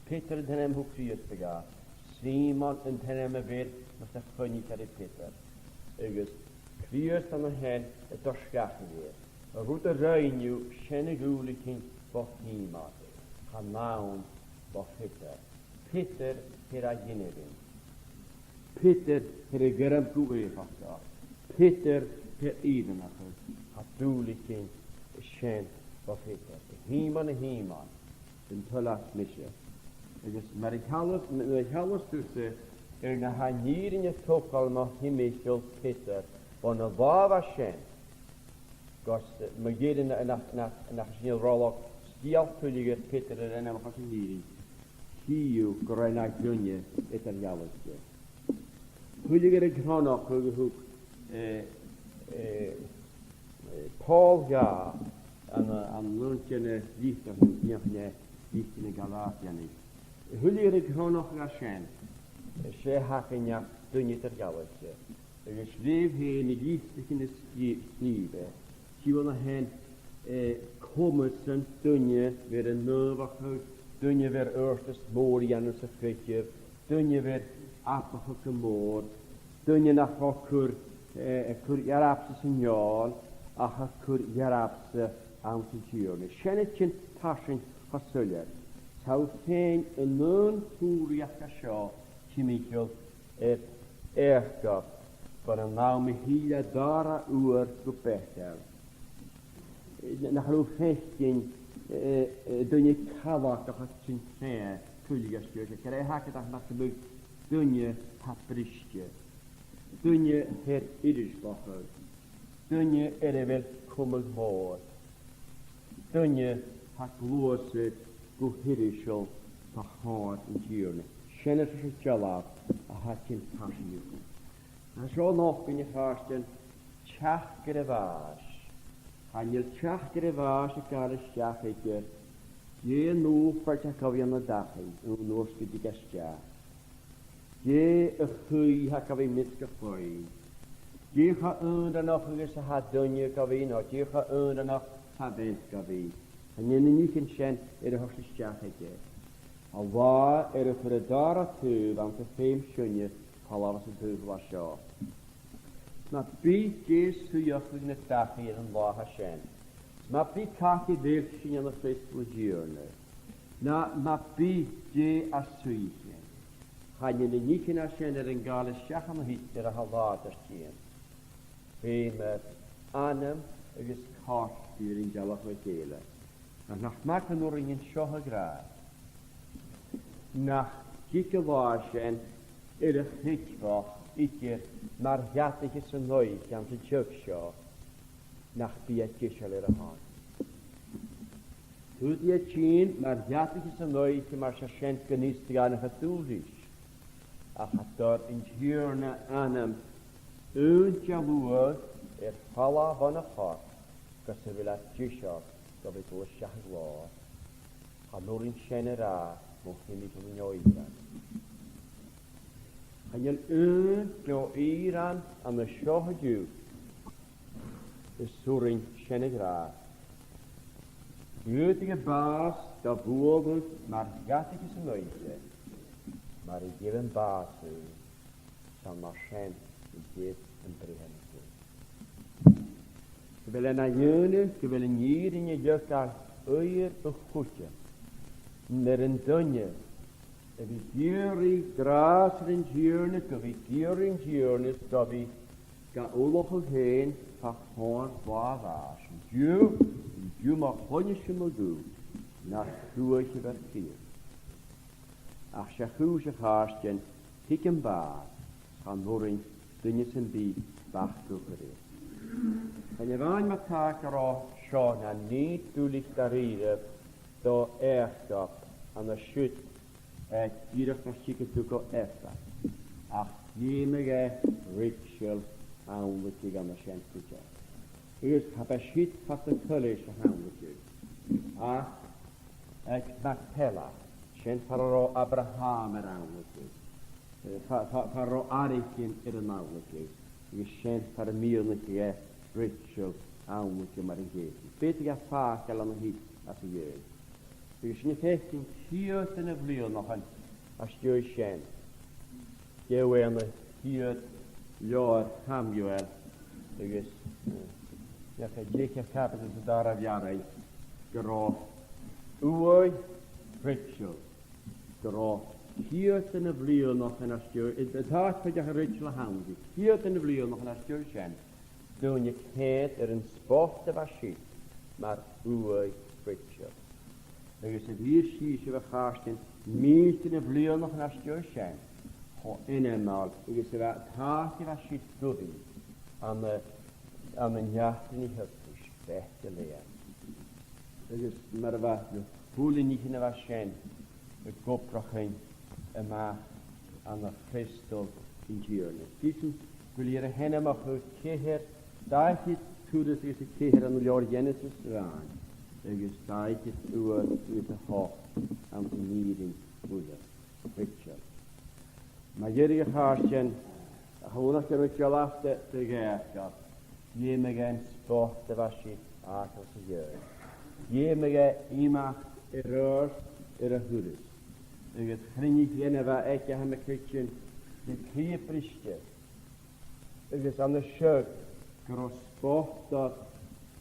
Peter den hem hoe krierste ga, Simon en den hem weer, maar de funniker Peter. Agus krierst aan de hen, het doorskaken weer. A goede ruinju, schenne gulikin, wat niemand. Gaan naam, wat Peter. Peter, her a genevin. Peter, her a geram kuevasa. Peter, her evenacher. A dulikin, schen, wat Peter. Hieman. Den tullas misje. Dus, maar ik hou tussen, na hanier in je tokal, maar himmelschel Peter. Van een waar schen. Gos, maar jeden nach snel rollock, stialpullige Peter en hem haniering. Hiu, korena junje, Italiaanse. Pullige granach, hoek, Paul ja, aan lunchen liefde, liefde Galatiani. Pullige granach schen. Ze haken ja, dunje Italiaanse. Er schreef hij in de liefde in de slieve. Ze willen hen komen zijn dunje weer een neuwigheid, dunje weer eerst moord aan onze frietje, dunje weer appige moord, dunje nach wat kur Jarabse signaal, ach kur Jarabse anticione. Schennetje taschen hasulje. Zou zijn een non kuriaka scha, chimichel ergaf. Van een naam hele dara uur gepechtel. Na geloof 15 doen je kawak dat het zijn twee kulliga stuurtje. Krijg haken dat naar de buik doen je het briesje. Doen je het iedersbacher. Doen je er wel komen voor. Doen je het loze go hirischel van hart en tjurne. Schenner zich jalaf a het in tasje. En zo nog kun je vaststellen, tjach gerevaas. En je tjach gerevaas, ik ga de schachetje. Je nu vertelt je aan de dag, en nu is het die gastja. Je een goeie had je misgegooid. Je gaat onder nog eens had dunje gehad, je gaat onder nog had wens gehad. En je niet in schen, er is een schachetje. Al waar er voor de daar toe, want de feem schunje. Hallas en Tuv was zo. Maar wie is hoe je in het dag hier in Allah Hashem. Maar wie kan je wilsje aan de feestelijke maar wie je als suïtje. Ga je niet in Hashem er een gale schacham hit er een halwater stien. Wie met anem is kaartstuur in jalach met hele. En nog maken nog in een schoge graag. Nog kieke waarschen. Er hitwa, ikke, maar jattig is een nooit, kan ze tjöksja, nach biatjesel er han. Doet je tjien, maar jattig is een nooit, maar ze schenkt genist gaan het toezicht. Ach, het daar in tjurne aan hem, woord, falla van een hart, dat ze wil het tjesja, dat ik oor schachwa. Ga door in schenera, mocht je niet om nooit gaan. En je jo Iran aan de shohju is soering Senegra. Beautige baas, dat boven, maar gattig is een nooitje. Maar ik geef een baas, zal maar schijn, ik geef een brehemtje. Gyfel yna yw'n gyfel yn yr yn y ddysgar oer y chwtio. Nyr yn dyniad. Y fi gyr i gras yn dyrnus, gyfi gyr yn dyrnus, gyfi ga olwch o hen pa chor bwaf as. Diw ma chwynys ym mlgw, na chwys y fer cyr. Ach se chwys y chastien, tig yn bad, chan mwrin dyniad sy'n byd bach gwgwyr. Yn y fain mae tag ar o Siôn a nid dwlich dar eiraf do eachgop am y siwt gyrach na sigyd dwg o effa. Ach ymig Rachel awnlytig am y sian gwydja. Ys hab y siwt fas y cylys a awnlytig. Ach Macpela, sian par o Abraham awnlytig. Par o Arichin yr awnlytig. Ys sian par y milnytig Rachel awnlytig mar yn gyd. Beth ag a ffach al am y hyd as y yw'n. Ys ni ffeithyn cyd yn y flio noch yn as yw'n sian. Gewe am y cyd Lord Samuel. Ys Iach a ddech a capet ys y dar af iarau. Gyro Uoi Rachel. Gyro cyd yn y flio noch yn as yw'n. Y tath pwydach a Rachel a hawndi. Cyd yn y flio noch yn as yw'n sian. Dwi'n y ced yn sport y fasyd, mae'r Uoi Rachel. Agus y fyr sys y chastyn, mis yn y flio noch yn astio sian, ho enemal, agus y tath y fasyd ddwyddi, am y niatyn i hyfrys, beth y lea. Agus mae'r hwyl yn eich yn y fasyn, y gobrach yn y mach am y Cristol yn gyrnus. Gysyn, gwylir y hen am o'ch ceher, daeth i tŵrys ys y ceher yn lior Genesis rhan. Agus daeth i tŵr ys y hoch am y nidyn fwyda. Rachel. Mae gyrig y chasien, a hwnach yn Ministrealachd dy gael. Ymig yn sport y fasi ac os y gyr. Ymig imach y rwrs yr y hwrys. Agus chrynig yn efa eich am y cwtyn y cri bristau. Agus am y siwg gyro sport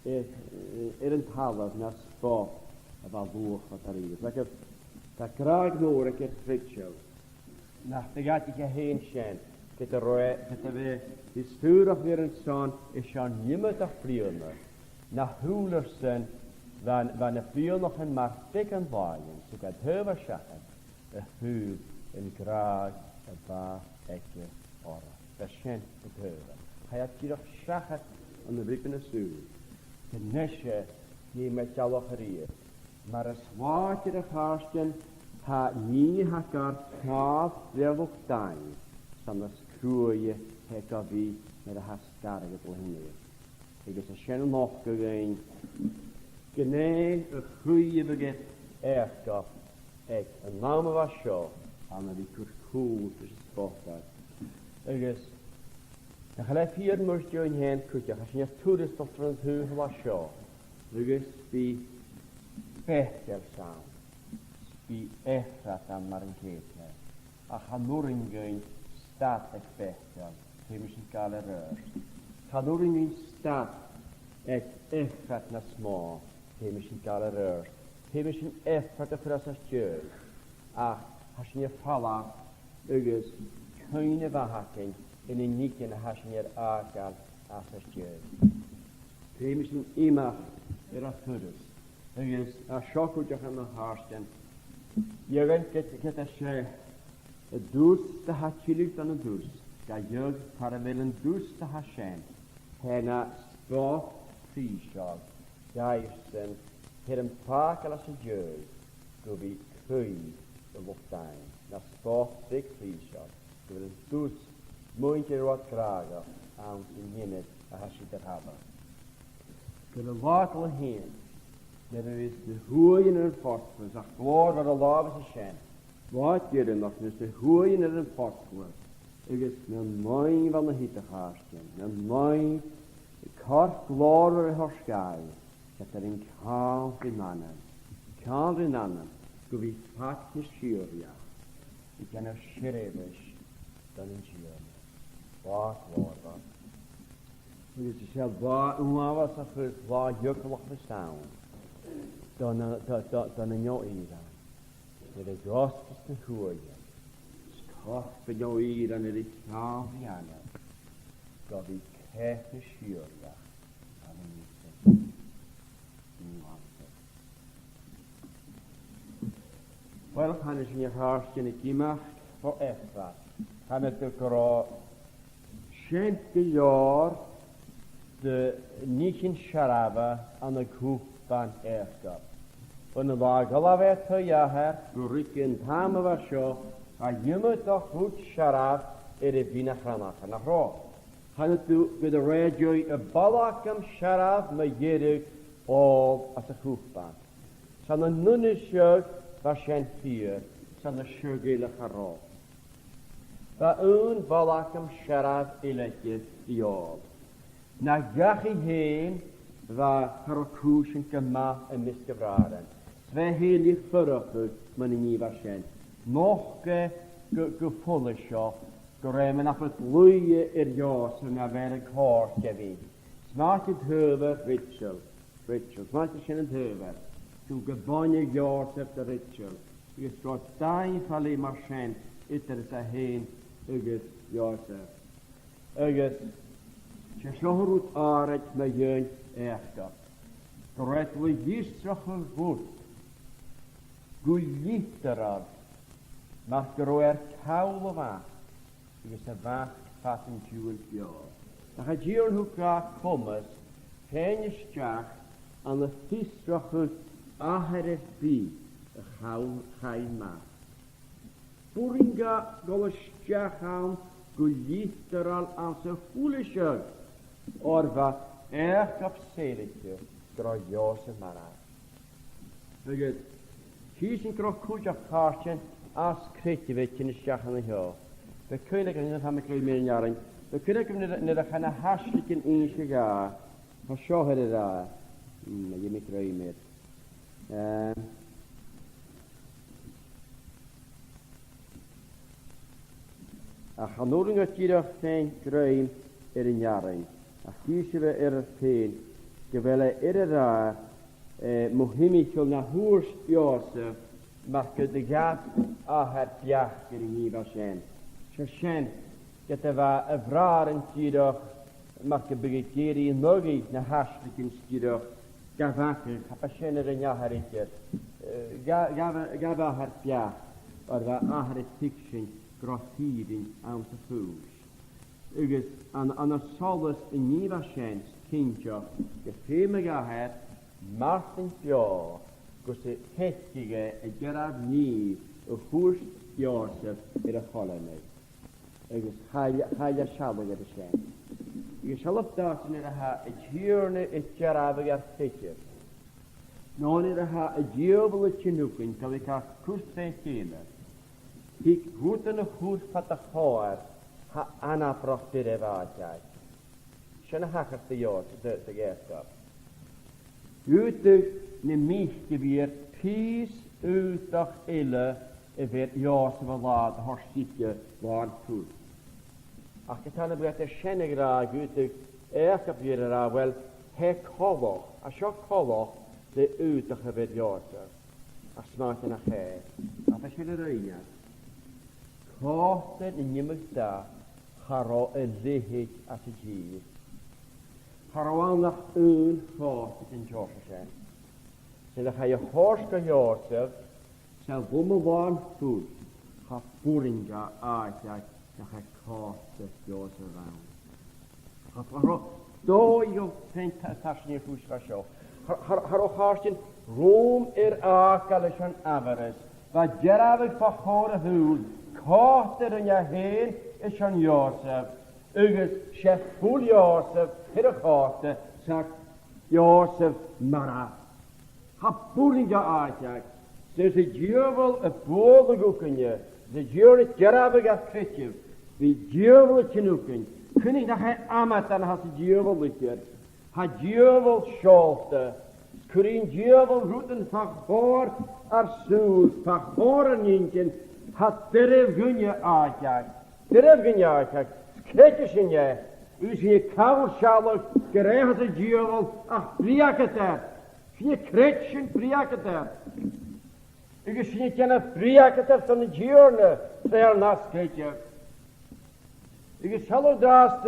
yn talaf na sport a fa fwch o tarif. Da graag nôr ac Rachel. Na ddegad i'ch a hen sian gyda fe hystwr o'ch fyr yn son eisiau nymyd o'ch ffriwn na hwyl o'r syn fan y ffriwn o'ch yn marthig yn fain sy'n gad hyf a siachan y hwyl yn graag y fa ege ora. Da sian y hyf. Hai at gyrwch siachat yn y bryd yn y sŵr. Gynesio ni mae jalwch yr i'r. Mae'r yswad i'r chastien ha ni hagar caf drefwch dain sam ysgrwy heg o fi mae'r hasgar ag y blynir. Egys y sien yn moch gyda'n gynnau y chwy y bygydd eachgof ag yn naam o fa sio am y fi cwrcwl ys ysbotad. Egys na chalef hir mwrs diw'n hen cwtio, chas ni'r tŵrys doffer yn hwyr wa sio. Lygys fi bethel sawn. Fi effrat am mar yn ceitha. A chanwr yn gyn stad ag bethel, he mis yn gael yr yrst. Chanwr yn gyn stad ag effrat na små, he mis yn gael yr yrst. He mis yn effrat y ffras as djög. A has ni'r ffala, lygys, cyn y fahacyn, yn unigyn a hasyn i'r agal as as djög. He mis yn imach yr athwrys. Ygys, a siocwydioch am y harstyn. Ygyn, gyda se y dws da ha chilig dan y dws. Ga ygg parafel yn dws da ha sien. Hena spot prisiog. Gairsen, her yn pagal as y djög. Gwbi cwy y lwchdain. Na spot big prisiog. Gwbi yn dws mwyn gyrwad graga awn sy'n hynnydd a hasid yr hafa. Gyda lagl y hyn, nid ys dy hwy yn yr ffortfwys ach glor ar y lafas y sien. Wat gyrwyd noch nys dy hwy yn yr ffortfwys. Ygys mewn moyn fan y hyd y chastien. Mewn moyn y corff glor ar y horsgau. Gyda'r un cael ryn annan. Cael ryn annan. Gwfi pat y siwria. I gan y sirefys dan yn siwria. Wat glor fan. Agus sé bhá uáhas a chus bhá dheocalach na saoin. Donna neo íra. Yr y gosbos na hwyr. Scoch fy neo íra yn yr eithaf ianna. Gof i ceth y siwrla. A fy nisyn. Wel, pan ys ni'n hars yn y gymach o effa. Pan ydw gro sient gylior dy nichyn siarafa an y gwpan efgab. Yn y lag olafet o iaher, gwrwyd yn tam o fasio, a ymwyd o hwt siaraf y fina chranach yn ahro. Han ydw gyda radio y balach am siaraf mae gyrwyd ôl at y chwpan. San y nwn y siog fasien ffyr, san y siogil ych arro. Fa un balach am siaraf ilegydd i ôl. Na gach i hen fa harocwys yn gyma y misgyfraren. Sve heli ffyrwch mae'n ni fasien. Noch gyffwlysio, gwrem yn afod lwy i'r ios yn afer y cor gefi. Smart yn hyfer Rachel, smart yn sy'n yn hyfer. Dwi'n gybon i'r ios eftir Rachel. Ys dros dain ffali mar sien ydyr ys a hen ygys Iosef. Ygys, sy'n siohrwyd ared mae yw'n eachgaf. Gwred wy gisroch yn fwyd. Gwyllytterad. Mae'r gyrwyr cawl o fach. Ygys y fach fat yn diwyn bio. Nach a diwyn hwca comas, hen ysdiach, an y thysroch yn aheres bi, y chawl chai mach. Bwringa gol ysdiach am gwyllytteral am sy'n ffwlysig. Orfa eich af seirigio, gro Iosef marad. Ygys, hys yn gro cwj af cartien, as creativit yn ysdiach yn y hio. Fe cwylig yn ydyn ham y glwy mi'n iarin. Fe cwylig yn ydyn yn y haslig yn un sy'n ga. Fa sioher yr a. Ym i greu mir. A chanwring o tirach tein greu yr un iarin. A chysio fe yr pen. Gyfele yr a. Mohimichol na hwrs Iosef. Mae'r gyda gaf a her biach gyda ni fel sien. Sien, gyda fa y frar yn tirach, mae'r gyda geri yn nogi na haslig yn tirach, gafacach, a pa sien yr yn iaher eithir. Gaf a her biach, o'r fa aher y ticsyn, grothirin am sy ffws. Ygys, an y solus yn ni fel sien, cyndio, gyffim y gaher, Martin Bio, gwrs y hethige y gyraf ni y hwrs Iosef i'r cholenau. Ygys hael a sialwg ar y sien. Ygys sialwg dasan i'r ha y diwrna y gyraf ag ar ffeithir. Non i'r ha y diwbl y cynwgyn cael ei cael cwrtau chynna. Hig hwt yn y hwrs pat a choar ha anafroch dyr efadiau. Sian y hachas dy Iosef dy gesgaf. Ydych ni mich gyfer pys ydych ille y fer Iosef a lad a horsidio lan twr. Ac y tan y bwyd y sienig rhaid ydych eich a fyr yr a, wel, he coloch, a sio coloch dy ydych y fer Iosef. A smart yn a che. A fe sy'n yr ein. Costen yn ymwyd da, haro y lihig at y gyr. Harawan nach un fort in Joshua. Sy'n ddech y hors go Iosef, sy'n fwm o fan ffwr, ha bwringa aethau nach y cost y Iosef fawn. Ha haro, do i o pen tasyn i'r hwys fasio. Haro harsyn rwm i'r agal ysyn afares, fa geraf ag ffachor y hwyl, cost yr yn ia hen ysyn Iosef, ygys chef fwl Iosef, hyr y choste, sac Iosef mara. Ha bwlinga aethag, sy'n y diofol y bwol y gwcynio, sy'n diofol y geraf ag athretif, fi diofol y cynwgyn, cynnig na cha amat an has y diofol lygyr, ha diofol siolte, cwrin diofol rwtyn ffachor ar sŵl, ffachor ar nincyn, ha dyref gynio aethag, sgredys yn ie, Ys ni cawl sialog gyrraedd y diol ach briag yder. Fy cretsin briag yder. Ys ni gen y briag yder son y diorna tre'r nas geitio. Ys sialog das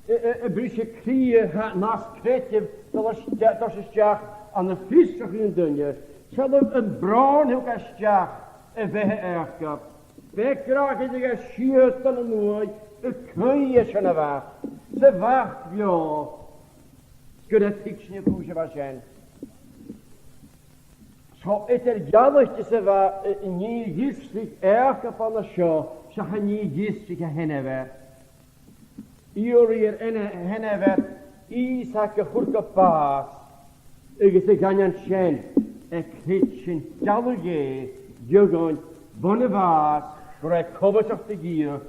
y brys y cri nas cretif dos ysdiach an y ffysgach yn dynnu. Sialog yn bron hwg ysdiach y fehe ergab. Fe graag ydy y siwt yn y nwy y cwy ysyn y fach. Se fach fio. Gyda ticsyn y pwys y fa sien. So ydy'r galwch ys y fa ni gysig ergab an y sio. Siach ni gysig y henefer. I'r henefer Isaac y chwrg o bas. Ygys y ganyan sien. Y critsin galwch Diogon, bon y fas, gwrdd cofos o'ch dy gyr,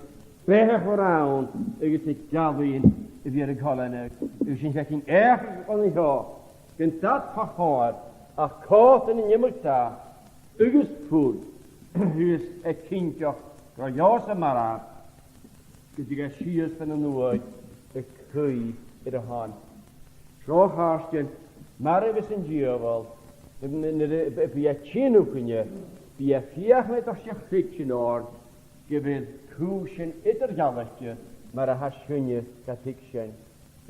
bech o'r awn, ygys i galwyn y fi'r y golenig, ygys i'n fecyn eich o'n i ho, gyntad pachor, a cot yn y nymwyd da, ygys ffwr, ygys y cyntioch, groios y maraf, gyda'r sias fan y nŵyd, y cwy i'r hon. Tro harsgen, maraf ys yn diofol, by a chyn o'ch yn Bi a fiach met o'ch siach ffitsin o'r gyfydd cwsyn idr galwystio mar a hasgynnu gathicsen.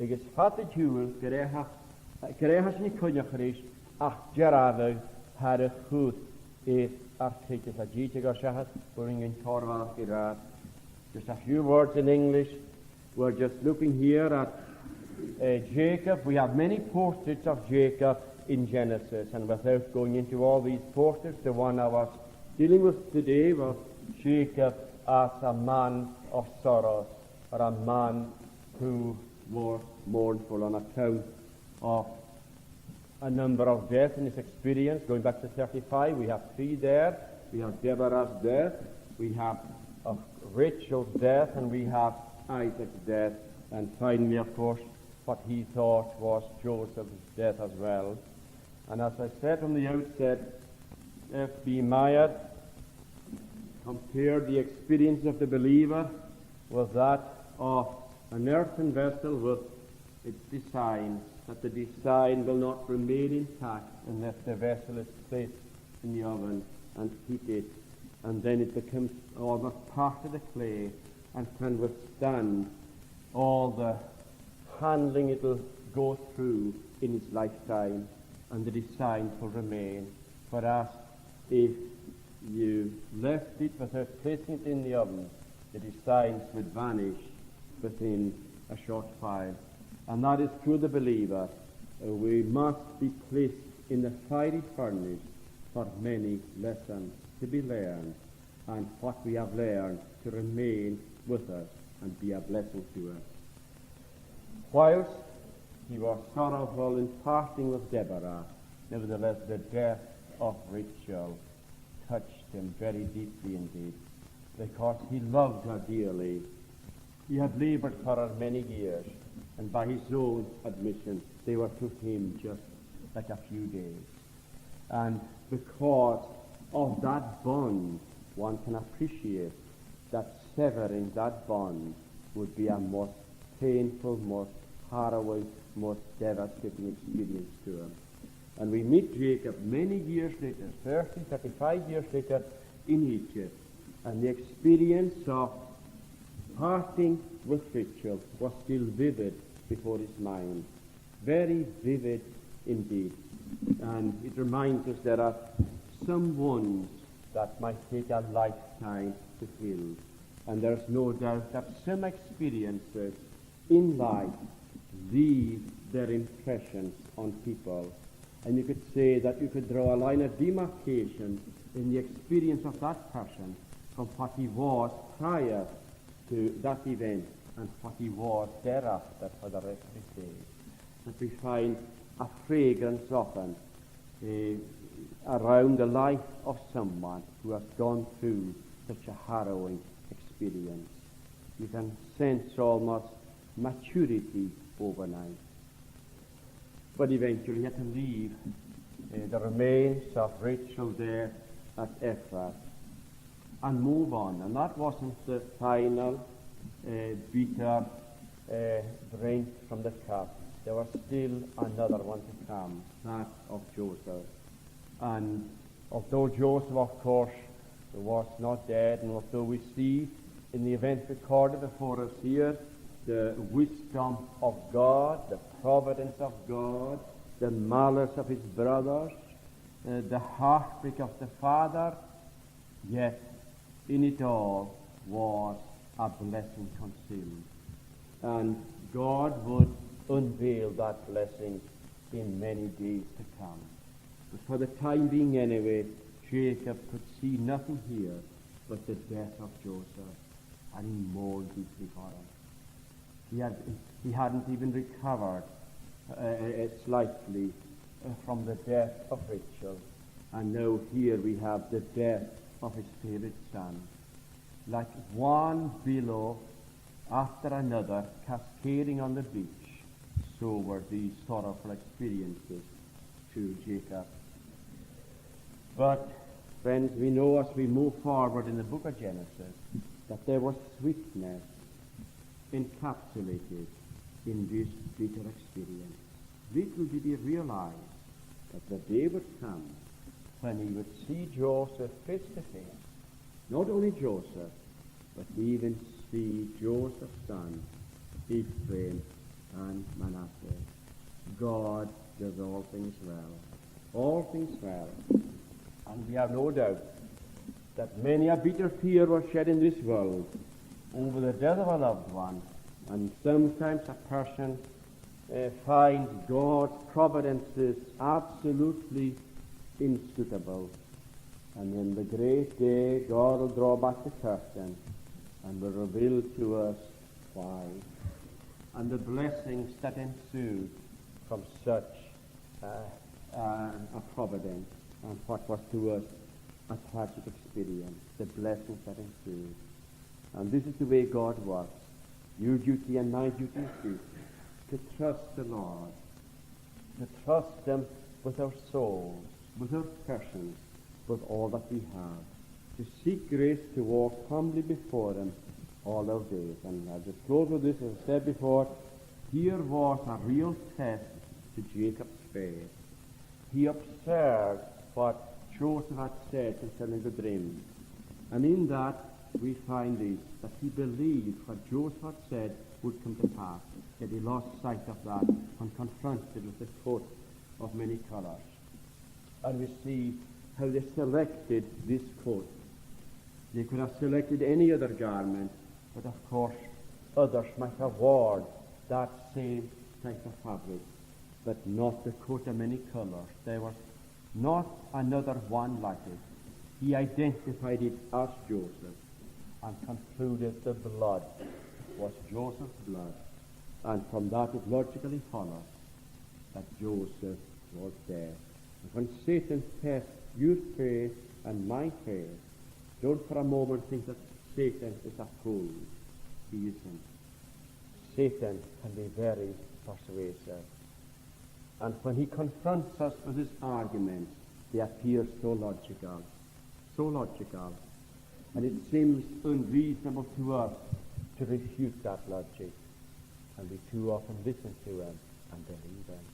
Ygys fat y tiwl gyrehas ni cwnioch rys ach gerafeg har y chwth i'r articles a gitag o'r siachas bwring yn torfach gyda. Just a few words in English. We're just looking here at Jacob. We have many portraits of Jacob in Genesis, and without going into all these portraits, the one I was dealing with today was Jacob as a man of sorrows, or a man who was mournful on account of a number of deaths in his experience. Going back to 35, we have 3 there. We have Deborah's death, we have Rachel's death, and we have Isaac's death, and finally, of course, what he thought was Joseph's death as well. And as I said from the outset, F.B. Meyer compared the experience of the believer with that of an earthen vessel with its design, that the design will not remain intact unless the vessel is placed in the oven and heated, and then it becomes almost part of the clay and can withstand all the handling it will go through in its lifetime, and the design will remain. Whereas if you left it without placing it in the oven, the designs would vanish within a short while. And that is true of the believer. We must be placed in the fiery furnace for many lessons to be learned, and what we have learned to remain with us and be a blessing to us. Whilst he was sorrowful in parting with Deborah, nevertheless the death of Rachel touched him very deeply indeed, because he loved her dearly. He had labored for her many years, and by his own admission, they were to him just like a few days. And because of that bond, one can appreciate that severing that bond would be a most painful, most harrowing, most devastating experience to him. And we meet Jacob many years later, 30, 35 years later, in Egypt, and the experience of parting with Rachel was still vivid before his mind, very vivid indeed. And it reminds us there are some wounds that might take a lifetime to heal, and there's no doubt that some experiences in life leave their impressions on people. And you could say that you could draw a line of demarcation in the experience of that person from what he was prior to that event and what he was thereafter for the rest of his days. That we find a fragrance often around the life of someone who has gone through such a harrowing experience. You can sense almost maturity overnight. But eventually he had to leave the remains of Rachel there at Ephrath and move on. And that wasn't the final bitter drink from the cup, there was still another one to come, that of Joseph. And although Joseph, of course, was not dead, and although we see in the event recorded before us here the wisdom of God, the providence of God, the malice of his brothers, the heartbreak of the father, yet in it all was a blessing concealed. And God would unveil that blessing in many days to come. But for the time being anyway, Jacob could see nothing here but the death of Joseph, and he mourned deeply for him. He hadn't even recovered slightly from the death of Rachel, and now here we have the death of his favorite son. Like one billow after another cascading on the beach, so were these sorrowful experiences to Jacob. But, friends, we know as we move forward in the book of Genesis that there was sweetness encapsulated in this bitter experience. Little did he realize that the day would come when he would see Joseph face to face. Not only Joseph, but even see Joseph's son, Ephraim and Manasseh. God does all things well. All things well. And we have no doubt that many a bitter tear was shed in this world over the death of a loved one, and sometimes a person finds God's providences absolutely inscrutable. And in the great day, God will draw back the curtain and will reveal to us why, and the blessings that ensued from such a providence, and what was to us a tragic experience, the blessings that ensued. And this is the way God works. Your duty and my duty is this, to trust the Lord, to trust Him with our souls, with our persons, with all that we have, to seek grace to walk humbly before Him all our days. And I'll just close with this. As I said before, here was a real test to Jacob's faith. He observed what Joseph had said concerning the dream. And in that we find this, that he believed what Joseph had said would come to pass. Yet he lost sight of that when confronted with the coat of many colors. And we see how they selected this coat. They could have selected any other garment, but of course others might have worn that same type of fabric, but not the coat of many colors. There was not another one like it. He identified it as Joseph and concluded the blood was Joseph's blood. And from that it logically follows that Joseph was dead. And when Satan tests your faith and my faith, don't for a moment think that Satan is a fool. He isn't. Satan can be very persuasive. And when he confronts us with his arguments, they appear so logical. And it seems unreasonable to us to refute that logic. And we too often listen to him and believe him.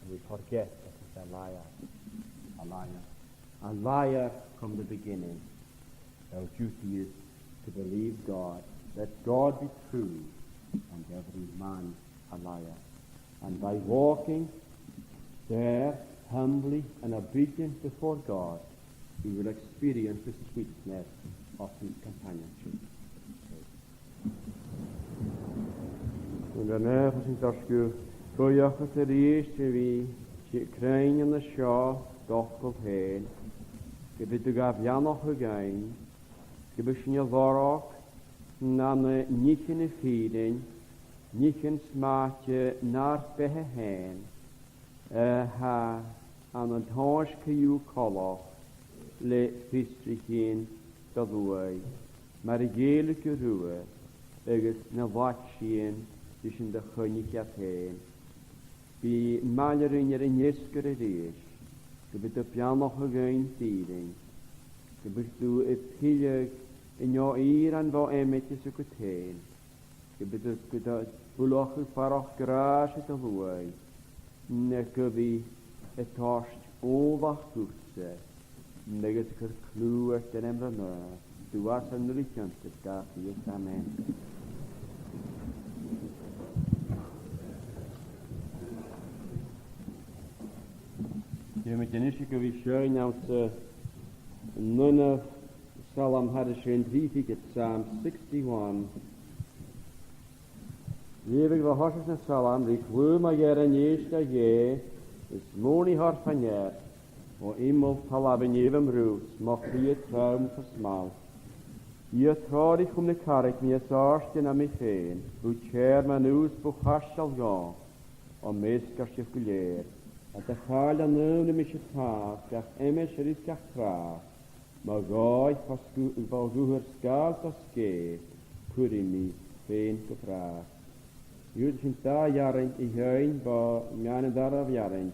And we forget that he's a liar. A liar from the beginning. Our duty is to believe God. Let God be true and every man a liar. And by walking there humbly and obedient before God, we will experience the sweetness of his companionship. Und daarna gezien dat je goeie te reësten wie je krijgen in de schaar toch op heen. Je bent ook af ja nog gegaan. Je bent je waarop na de niet in de feeding, niet in smaakje naar behe heen. Ha aan het huis kun je kallen. Le fistrichin gadwai, maar gele ruwe, ergens na watschien tussen de choniek heen. Bi malerin in jeskere reis, je bent op jou nog geen tiering. Je bent u het hilig in jouw eer en wat met je zoekt heen. Je bent Bwloch y ffarach gras y gyfwy. Ne gyfi y tost o fach gwrse. Neges yr clw ych dyn emra na. Dwas yn yr ichant ys gaf i ys amen. Je met een isje wie schön aus none Psalm hadden schön triefig het Psalm 61. Levig we horses na Psalm die kwam maar jaren eerste je is moni hart van je o immel palaben jevem roots mag je traum versmaal. Je trouwig om de kark me saarst na me feen hoe cher man us buchas zal gaan om meskar je guleer. At y chael a nwn ym eisiau taf, gach emes yr is gach traf, mae goi fel gwhwyr sgal tas ge, cwri mi ffein gyfraf. Yw'r sy'n da iaren i hyn bo mian yn daraf iaren,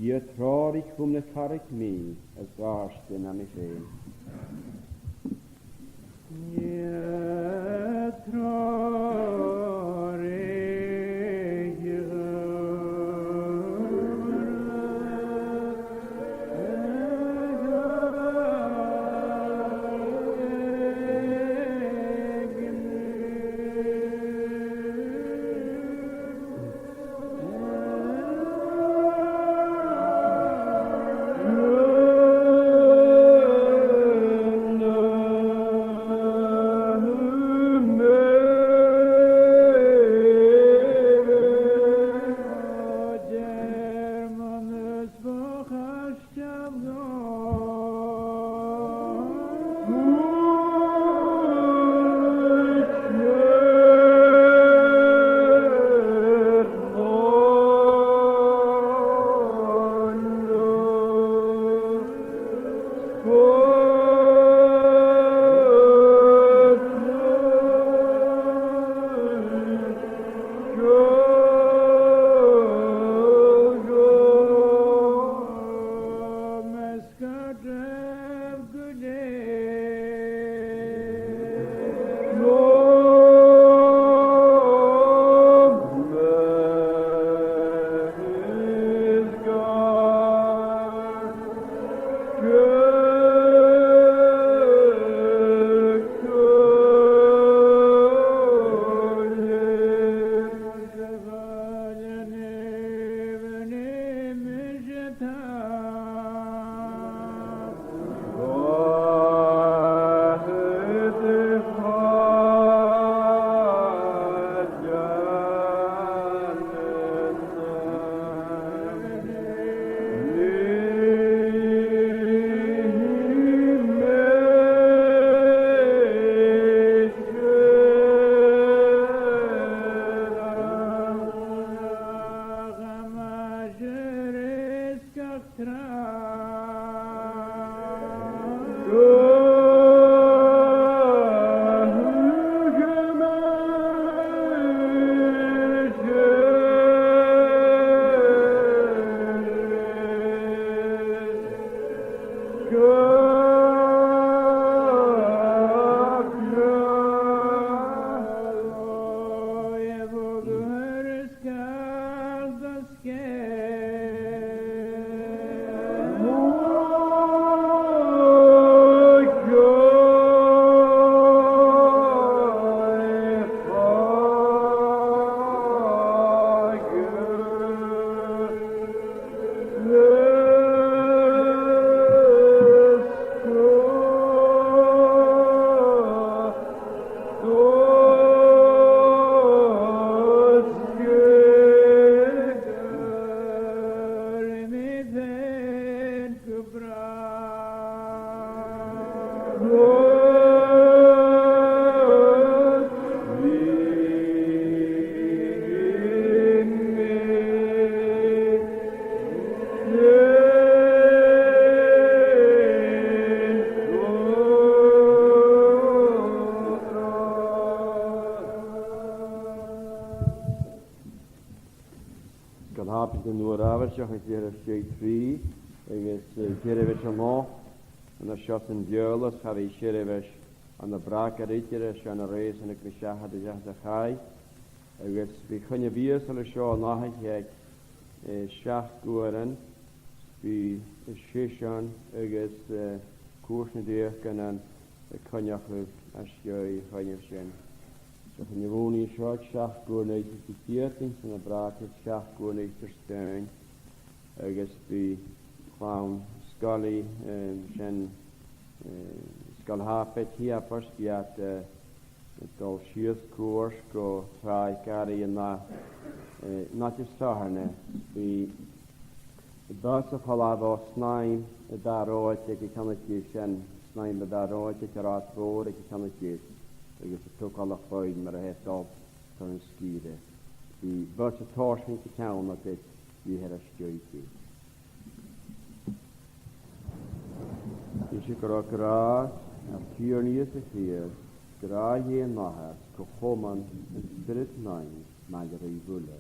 i tror i chwm na carag mi, as gast yn am ei ffein. I tror i Seo is hier is J3 agus Jerevich an lá an a shot in Diolas have I Jerevich an the braca ritere an a race and a Grishaha de Jahda Chai agus bhí chunne bhíos le seo nátheag seach guaran bhí sian agus cuasna díoch an conneachh a seo chuineh sin. So chunne bhónaí seo seach guanéis is tíoting san na brácha seach guanéis tar stein agus bhí chlán scalaí sin scalthapa tíapars beat dul sios cuas go tráid garaí ná is sáharne. Bhí bus a cholábh snáim a dáróid ag canatí sin snáim a dáróid ag arás bór ag canatí agus a tóchalach fáid mar a hétál tar an scíide. Bhí bus a tásin a ceann a bit bhí head a stúití. Bhí si go rá a tíorníos a chéir gra hé náthas go choman an spirit nain na gur í bhula.